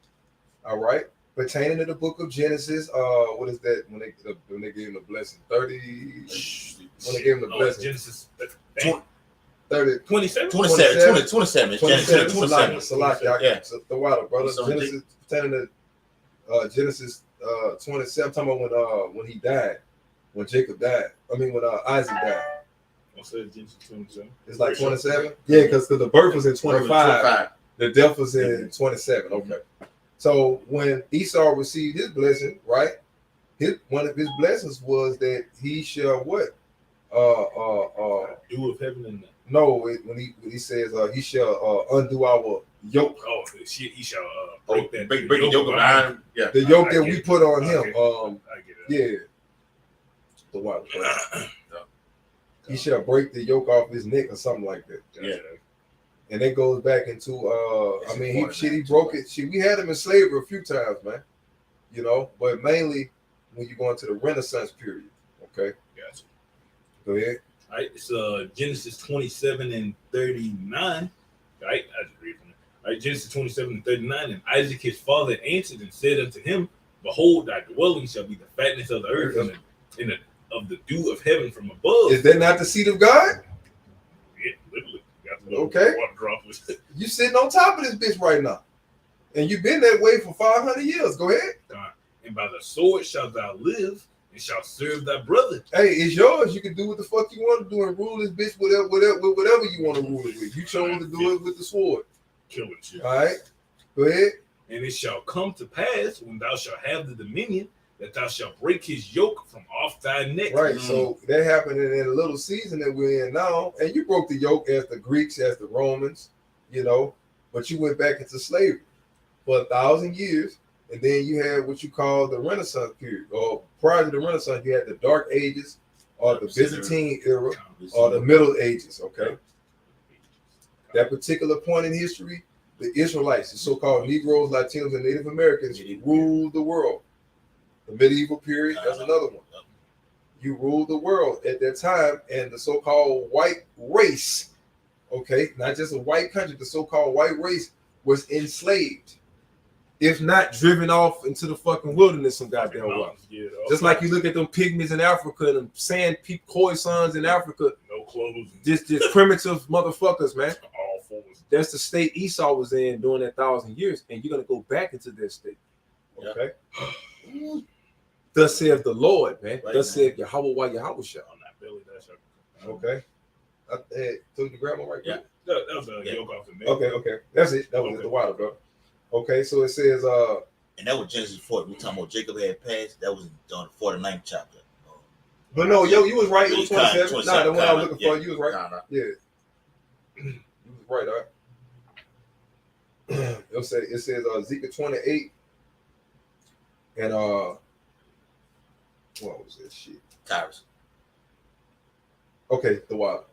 All right? Pertaining to the book of Genesis, what is that? When they gave him the blessing, 30. When they gave him the blessing, Genesis 30, 27. 27. Genesis 27. The water, brother. Genesis pertaining to Genesis 27. I'm talking about when he died, when Jacob died. I mean when Isaac died. What's that? Genesis 27. It's like 27. Yeah, because the birth was in 25. The death was in 27. Okay. So when Esau received his blessing, right? One of his blessings was that he shall what? Dew of heaven and No, when he says he shall undo our yoke. oh, he shall break that break the yoke of iron. Yeah, the yoke that we put on him. I get it. Yeah. The what? He shall break the yoke off his neck or something like that. Yeah. And it goes back into I mean he broke it. We had him in slavery a few times, man. You know, but mainly when you go into the Renaissance period. Okay. Gotcha. Go ahead. All right, it's Genesis 27 and 39. Right, I just read from it. All right, Genesis 27 and 39. And Isaac his father answered and said unto him, Behold, thy dwelling shall be the fatness of the earth and of the dew of heaven from above. Is that not the seed of God? Yeah, literally. Okay. Water droplets. You sitting on top of this bitch right now. And you've been that way for 500 years. Go ahead. And by the sword shalt thou live, and shalt serve thy brother. Hey, it's yours. You can do what the fuck you want to do and rule this bitch whatever you want to rule it with. You chose to do it with the sword. Killing shit. All right. Go ahead. And it shall come to pass when thou shalt have the dominion that thou shalt break his yoke from off thy neck. Right. So that happened in a little season that we're in now. And you broke the yoke as the Greeks, as the Romans, you know, but you went back into slavery for 1,000 years. And then you had what you call the Renaissance period. Or prior to the Renaissance, you had the Dark Ages or the Byzantine era or the Middle Ages. Okay. That particular point in history, the Israelites, the so-called Negroes, Latinos, and Native Americans ruled the world. The medieval period, that's another one. You ruled the world at that time, and the so-called white race, okay, not just a white country, the so-called white race was enslaved, if not driven off into the fucking wilderness some goddamn well. Just like you look at them pygmies in Africa, and them sand Khoisans in Africa, no clothes, just primitive motherfuckers, man. All fours. That's the state Esau was in during that 1,000 years, and you're gonna go back into that state. Okay. Yep. Thus saith the Lord, man. Right, Thus saith Yahweh shall. On that belly, that's okay. I took the grandma right there. Yeah. That was a yoke off the neck. Okay. That's it. That was it. The water, bro. Okay, so it says and that was Genesis 40. We talking about Jacob had passed. That was on the 49th chapter. But no, yo, you was right. It was 27. Nah, the one I was looking for, you was right. Nah. Yeah. You was right, all right. It says Ezekiel 28 and what was that shit? Tyrus. Okay, the water.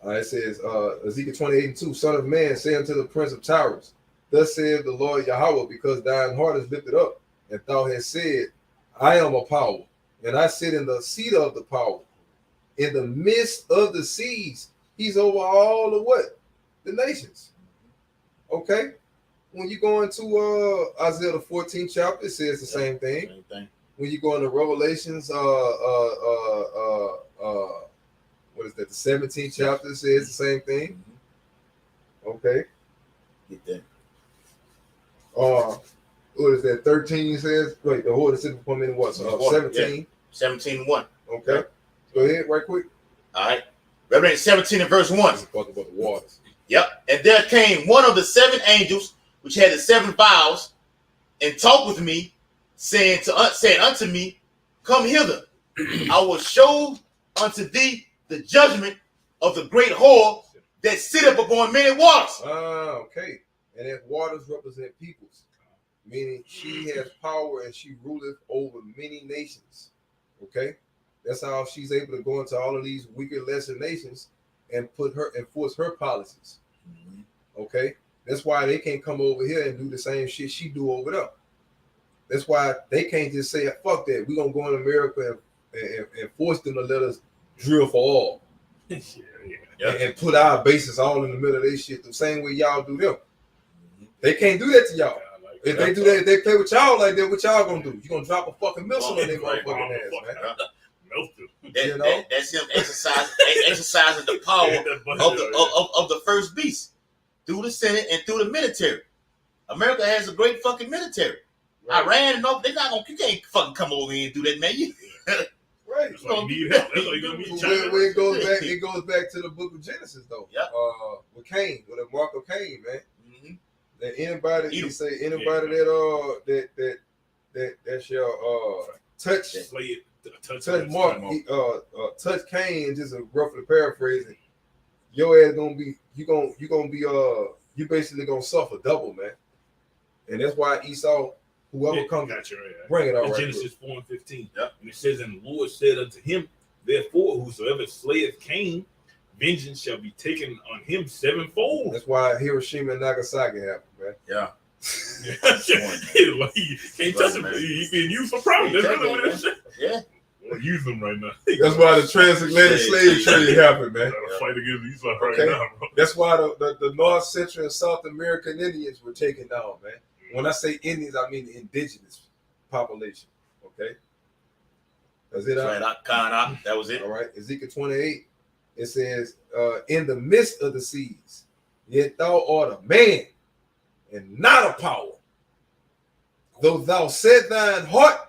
It says Ezekiel 28 and 2, Son of man, say unto the prince of Tyrus, Thus saith the Lord Yahweh, because thine heart is lifted up, and thou hast said, I am a power, and I sit in the seat of the power, in the midst of the seas. He's over all the what? The nations. Okay? When you go into Isaiah the 14th chapter, it says the same thing. Same thing. When you go into Revelations, what is that? The 17th chapter says the same thing. Okay. Get that. What is that? 13 says. Wait, the whole city for minute what? So 17. 17:1. Okay. Go ahead, right quick. All right. Revelation 17 and verse 1. Talk about the waters. Yep. And there came one of the 7 angels which had the 7 vials, and talked with me, saying unto me, Come hither, I will show unto thee the judgment of the great whore that sitteth upon many waters. Okay. And that waters represent peoples, meaning she has power and she ruleth over many nations. Okay. That's how she's able to go into all of these weaker, lesser nations and enforce her policies. Okay. That's why they can't come over here and do the same shit she do over there. That's why they can't just say, fuck that. We're going to go in America and force them to let us drill for oil. And put our bases all in the middle of their shit the same way y'all do them. They can't do that to y'all. If they do that, if they play with y'all like that, what y'all going to do? You're going to drop a fucking missile on their motherfucking ass, man. That's him exercising the power of the first beast through the Senate and through the military. America has a great fucking military. Right. Iran and all, they're not gonna. You can't fucking come over here and do that, man. right. That's why you need help. That's why you gonna But need when it goes back to the book of Genesis though. Yeah. With Cain, with the mark of Cain, man. Mm-hmm. That anybody Eat 'em. you say anybody that shall touch Mark, touch Cain, and just roughly paraphrasing, your ass gonna be you basically gonna suffer double, man. And that's why Esau, whoever comes, bring it all right. Genesis 4:15. Yep. And it says, and the Lord said unto him, therefore, whosoever slayeth Cain, vengeance shall be taken on him sevenfold. That's why Hiroshima and Nagasaki happened, man. Yeah. Can't touch him. He's being used for profit. That's really what it is. Yeah. We'll use them right now. That's why the transatlantic slave trade happened, man. Gotta fight against Esau right Okay. now, bro. That's why the North, Central, and South American Indians were taken down, man. When I say Indians, I mean the indigenous population. Okay. That's it. Right, that was it. All right. Ezekiel 28. It says, in the midst of the seas, yet thou art a man and not a power. Though thou set thine heart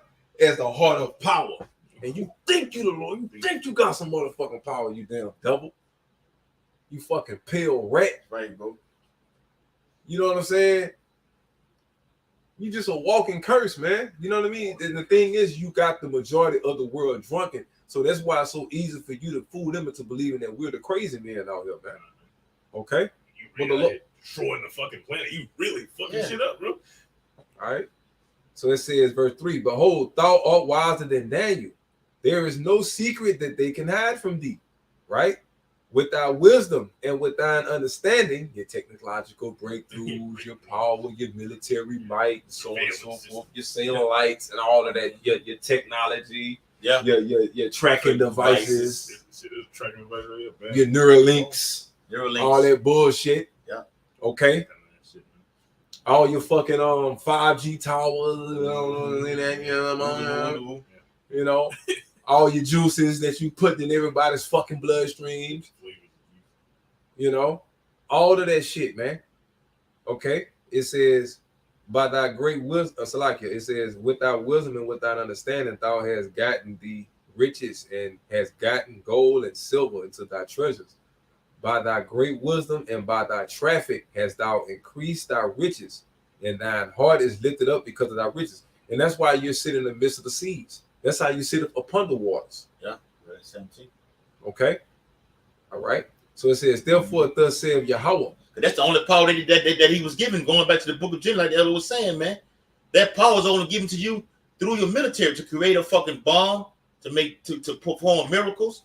as the heart of power. And you think you the Lord, you think you got some motherfucking power, you damn devil. You fucking pale rat. Right, bro. You know what I'm saying? You just a walking curse, man. You know what I mean? And the thing is, you got the majority of the world drunken. So that's why it's so easy for you to fool them into believing that we're the crazy men out here, man. Okay? You really destroying the fucking planet. You really fucking shit up, bro. All right. So it says, verse 3, behold, thou art wiser than Daniel. There is no secret that they can hide from thee, right? With thy wisdom and with thine understanding, your technological breakthroughs, your power, your military might, so on and so forth, your sailor lights and all of that, your technology, your tracking devices, your Neuralinks, all that bullshit. Yeah. Okay. All your fucking 5G towers, you know, all your juices that you put in everybody's fucking bloodstreams, you know, all of that shit, man. Okay. It says, by thy great wisdom, it says, with thy wisdom and with thy understanding, thou hast gotten the riches and has gotten gold and silver into thy treasures. By thy great wisdom and by thy traffic hast thou increased thy riches, and thine heart is lifted up because of thy riches. And that's why you're sitting in the midst of the seas. That's how you sit upon the waters. Yeah, verse 17. Okay. All right. So it says, therefore, thus saith Yahweh. That's the only power that he was given. Going back to the book of Genesis, like the elder was saying, man, that power is only given to you through your military to create a fucking bomb, to perform miracles.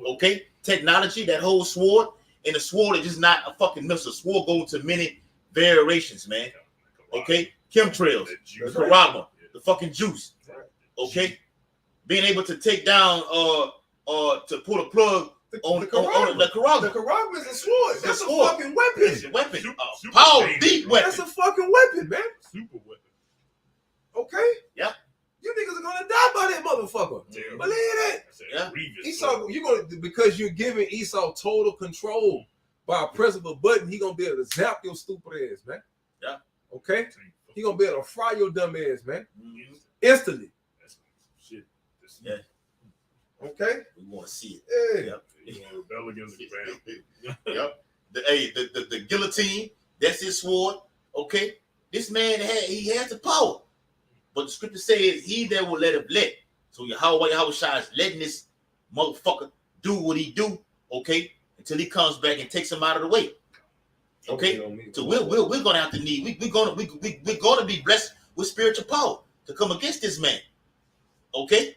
Okay, technology, that whole sword, and the sword is just not a fucking missile. Sword goes into many variations, man. Okay, chemtrails, the karama, the fucking juice. Okay, being able to take down to pull a plug on the karama. The karama is a sword. That's a fucking weapon. It's a weapon. Power, deep weapon. That's a fucking weapon, man. Super weapon. Okay. Yeah. You niggas are gonna die by that motherfucker. Yeah. Believe that. Yeah. Esau, because you're giving Esau total control by a press of a button, he gonna be able to zap your stupid ass, man. Yeah. Okay. He gonna be able to fry your dumb ass, man. Instantly. Shit. Yeah. Okay. We want to see it. Yeah. Yep. You want to rebel against the man. Yep. The guillotine, that's his sword. Okay. This man he has the power. But the scripture says he that will let him let. So Yahweh Shai is letting this motherfucker do what he do, okay, until he comes back and takes him out of the way. Okay? So we're gonna have to need, we're gonna be blessed with spiritual power to come against this man. Okay?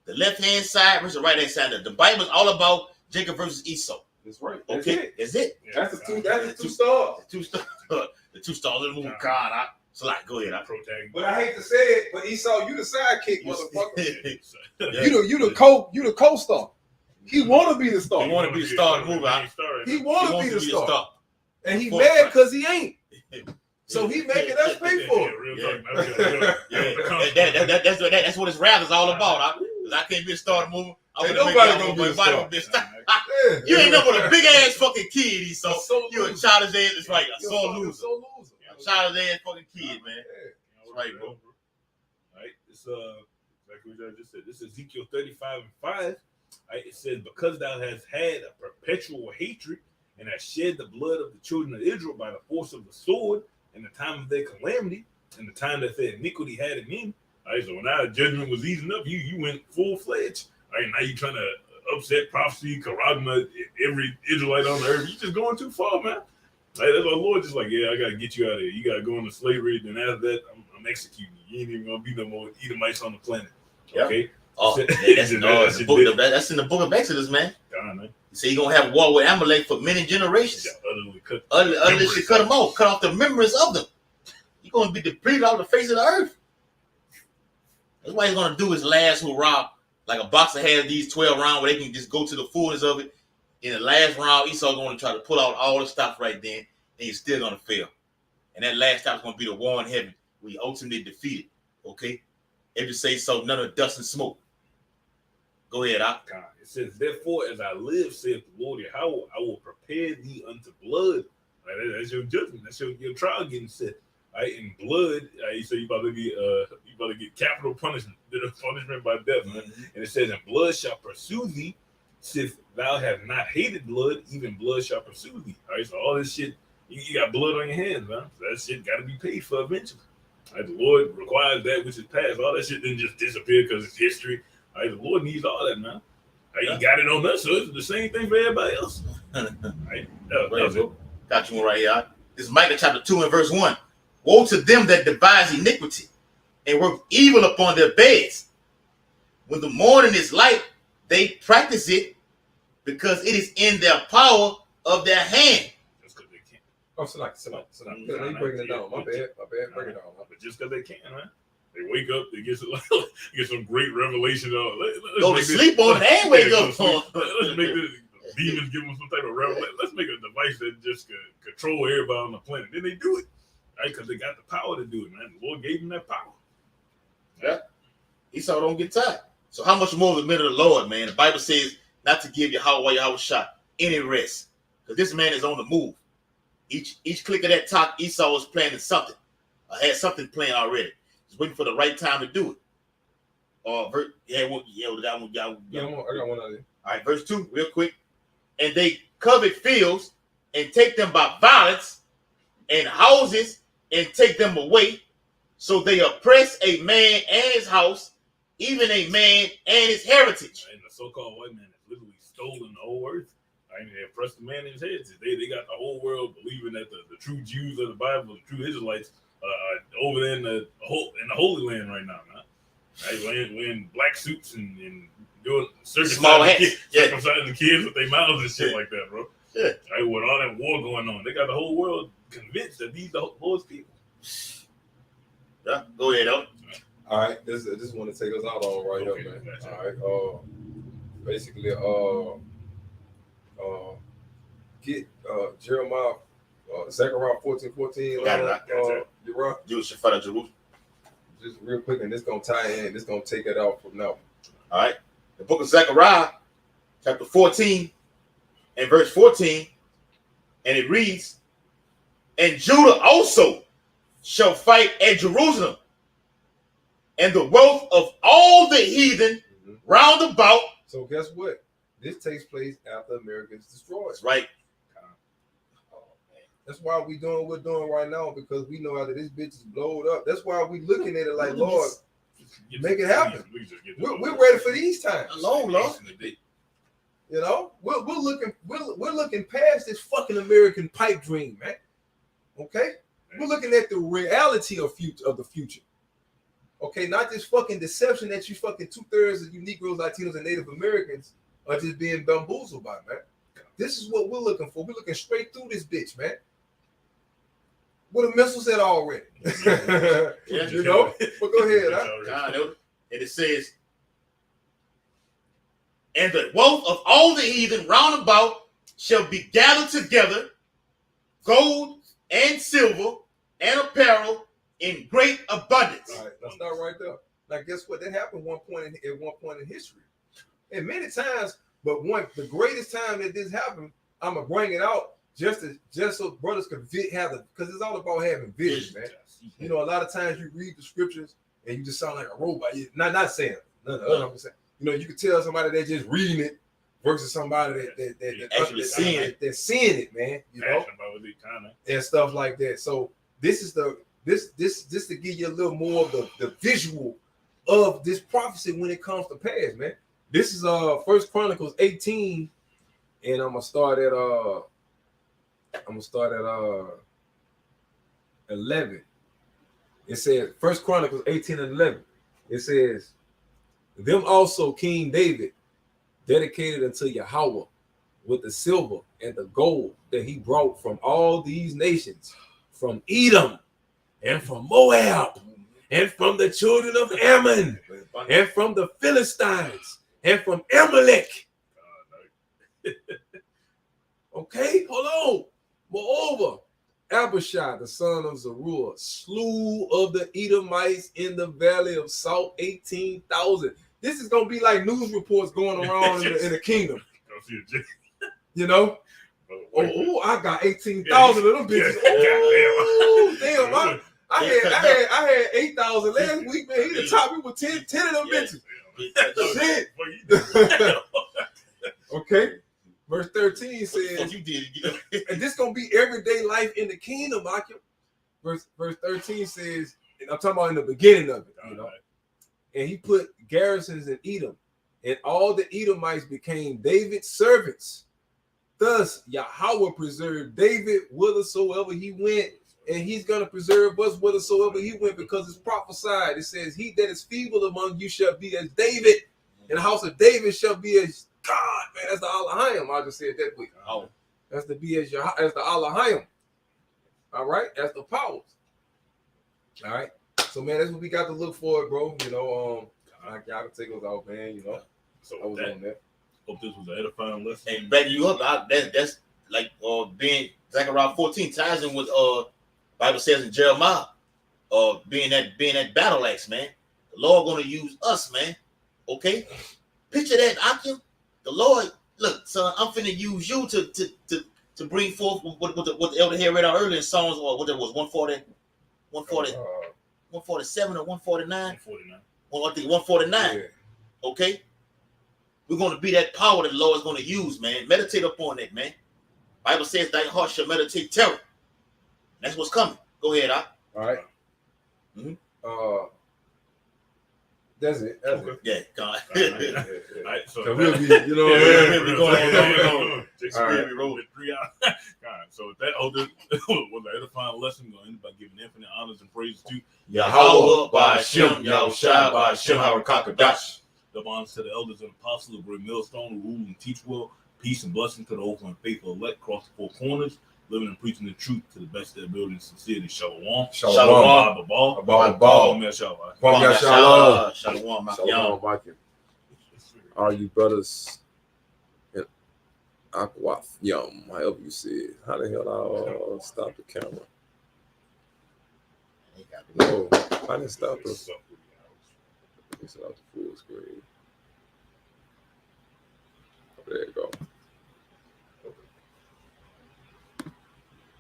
The left-hand side versus the right-hand side. The Bible is all about Jacob versus Esau. That's right. Okay? That's it. That's the two stars. The two stars of the movie. God, so like, go ahead. But I hate to say it, but Esau, you the sidekick, motherfucker. Yeah. You the co-star. He wanna be the star. He wanna be the star of the movie. He wanna be the star. And he Full mad price. because he ain't. So he making us pay for it. That's what his rap is all about. I can't be a star of the movie. Ain't nobody gonna be a star. You ain't nothing but a big ass fucking kid, Esau. You a childish ass. It's right. A sore loser. Childish ass fucking kid, man. That's right, bro. Right. It's Exactly what I just said. This is Ezekiel 35:5. Right? It says, because thou hast had a perpetual hatred and hast shed the blood of the children of Israel by the force of the sword in the time of their calamity, and the time that their iniquity had an end. Right? So when our judgment was easing up, you went full-fledged. Right? Now you trying to upset prophecy, Karagma, every Israelite on the earth. You just going too far, man. Right? That's why the Lord just like, yeah, I got to get you out of here. You got to go into slavery. Then after that, I'm executing you. You ain't even going to be no more Edomites on the planet. Okay? Yep. Oh, that's in the book of Exodus, man. God, man. So you're going to have war with Amalek for many generations. Yeah, Unless you cut them off, cut off the memories of them. You're going to be depleted off the face of the earth. That's why he's going to do his last hurrah. Like a boxer has these 12 rounds where they can just go to the fullness of it. In the last round, Esau's going to try to pull out all the stops right then, and he's still going to fail. And that last stop is going to be the war in heaven, where he ultimately defeated. Okay? If you say so, none of dust and smoke. Go ahead, Doc. It says, therefore, as I live, saith the Lord Yahweh, I will prepare thee unto blood. Right? That's your judgment. That's your trial getting set. Right? In blood, so you about to get capital punishment by death, man. And it says, and blood shall pursue thee, if thou have not hated blood, even blood shall pursue thee. All right, so all this shit, you got blood on your hands, man. So that shit got to be paid for eventually. All right, the Lord requires that which is past. All that shit didn't just disappear because it's history. All right, the Lord needs all that, man. All right, He got it on us, so it's the same thing for everybody else. All right, got you one right here. This is Micah chapter 2 and verse 1. Woe to them that devise iniquity and work evil upon their beds. When the morning is light, they practice it because it is in their power of their hand. Just because they can't. Oh, so you breaking it down. My bad. Break it down. But just because they can, man. They wake up, they get some great revelation. Go to sleep on it and wake up. Let's make this demons give them some type of revelation. Let's make a device that just can control everybody on the planet. Then they do it, right? Because they got the power to do it, man. The Lord gave them that power. Yeah. Esau don't get tired. So how much more the men of the Lord, man? The Bible says not to give Yahweh shot any rest. Because this man is on the move. Each click of that talk, Esau was planning something. Had something planned already. Just waiting for the right time to do it. I got one out there. All right, verse 2, real quick. And they covet fields and take them by violence, and houses and take them away. So they oppress a man and his house, even a man and his heritage. And the so-called white man has literally stolen the whole earth. I mean, they oppressed the man and his head. They got the whole world believing that the true Jews of the Bible, the true Israelites, are over there in the Holy Land right now, man. Right? Wearing black suits and doing circumcising the kids with their mouths and shit like that, bro. Yeah. Right? With all that war going on, they got the whole world convinced that these are the Lord's people. Yeah, go ahead, though. All right, this want to take us out on right here, man. Gotcha. All right, basically, get Jeremiah, Zechariah 14:14. Got it. You're right. Jerusalem. Just real quick, and this gonna tie in. This gonna take it out from now. All right, the book of Zechariah, chapter 14, and verse 14, and it reads, "And Judah also shall fight at Jerusalem, and the wealth of all the heathen round about." So guess what? This takes place after America is destroyed. That's right. That's why we doing what we're doing right now, because we know after this bitch is blowed up. That's why we looking at it like, Lord, make it happen. We're ready for these times. Long, Lord. You know, we're looking past this fucking American pipe dream, man. Okay, we're looking at the reality of the future. Okay, not this fucking deception that you fucking 2/3 of you Negroes, Latinos, and Native Americans are just being bamboozled by, man. This is what we're looking for. We're looking straight through this bitch, man. What the missiles said already. Yeah, you know? But go ahead. And it says, "And the wealth of all the heathen round about shall be gathered together, gold and silver and apparel in great abundance." All right, let's start right there. Now, guess what? That happened at one point in history. And many times, but the greatest time that this happened, I'm going to bring it out just so brothers could have because it's all about having vision, man. You know, a lot of times you read the scriptures and you just sound like a robot. Not saying none of the other. I'm saying, you know, you can tell somebody that's just reading it versus somebody that actually seeing it. That's seeing it, man. You know, and stuff like that. So this is this to give you a little more of the visual of this prophecy when it comes to pass, man. This is 1 Chronicles 18, and I'm gonna start at 11. It says 1 Chronicles 18 and 11. It says, them also King David dedicated unto Yahweh with the silver and the gold that he brought from all these nations, from Edom and from Moab and from the children of Ammon and from the Philistines and from Amalek. Okay, hold on. Moreover, Abishai, the son of Zeruiah, slew of the Edomites in the valley of Salt 18,000. This is gonna be like news reports going around in the kingdom. You know? Oh, I got 18,000 of them bitches. Oh, damn! I had 8,000 last week, man. He done topped me with 10 of them bitches. Shit. Okay. Verse 13 says, and this gonna be everyday life in the kingdom, Michael. Verse 13 says, and I'm talking about in the beginning of it, you know. And he put garrisons in Edom, and all the Edomites became David's servants. Thus, Yahweh preserved David whithersoever he went, and he's gonna preserve us whithersoever he went, because it's prophesied. It says, he that is feeble among you shall be as David, and the house of David shall be as God, man. That's the Elohim. I just said that quick. Oh, that's the be as the Elohim. All right, that's the powers. All right. So man, that's what we got to look for, bro. You know, y'all can take us out, man. You know, so I was on that. Hope this was an edifying lesson. And back you up, that's like being Zechariah 14 ties in with Bible says in Jeremiah, being that battle axe, man. The Lord gonna use us, man. Okay, picture that, Akim. The Lord, look, son, I'm finna use you to bring forth what the elder here read out earlier in Psalms, or what that was 147 or 149. 149. Well, I think 149. Yeah. Okay, we're gonna be that power that the Lord is gonna use, man. Meditate upon that, man. Bible says thy heart shall meditate terror. That's what's coming. Go ahead, All right. Mm-hmm. That's it. That's it. Yeah, God. All right, so we'll be, you know, we're going. We rolled it 3 hours. God, so that was an edifying lesson. We're going to end by giving infinite honors and praises to Yahweh by Hashem, Yahushua by Hashem, Harakakadash. The bonds to the elders and apostles, the great millstone, who rule and teach well. Peace and blessing to the hopeful and faithful elect across the four corners, living and preaching the truth to the best of their ability and sincerity. Shalom. Shalom. Shalom. All you brothers in Aquath Yum, however you see it. How the hell I stop the camera? No, I didn't stop it. It's off the full screen.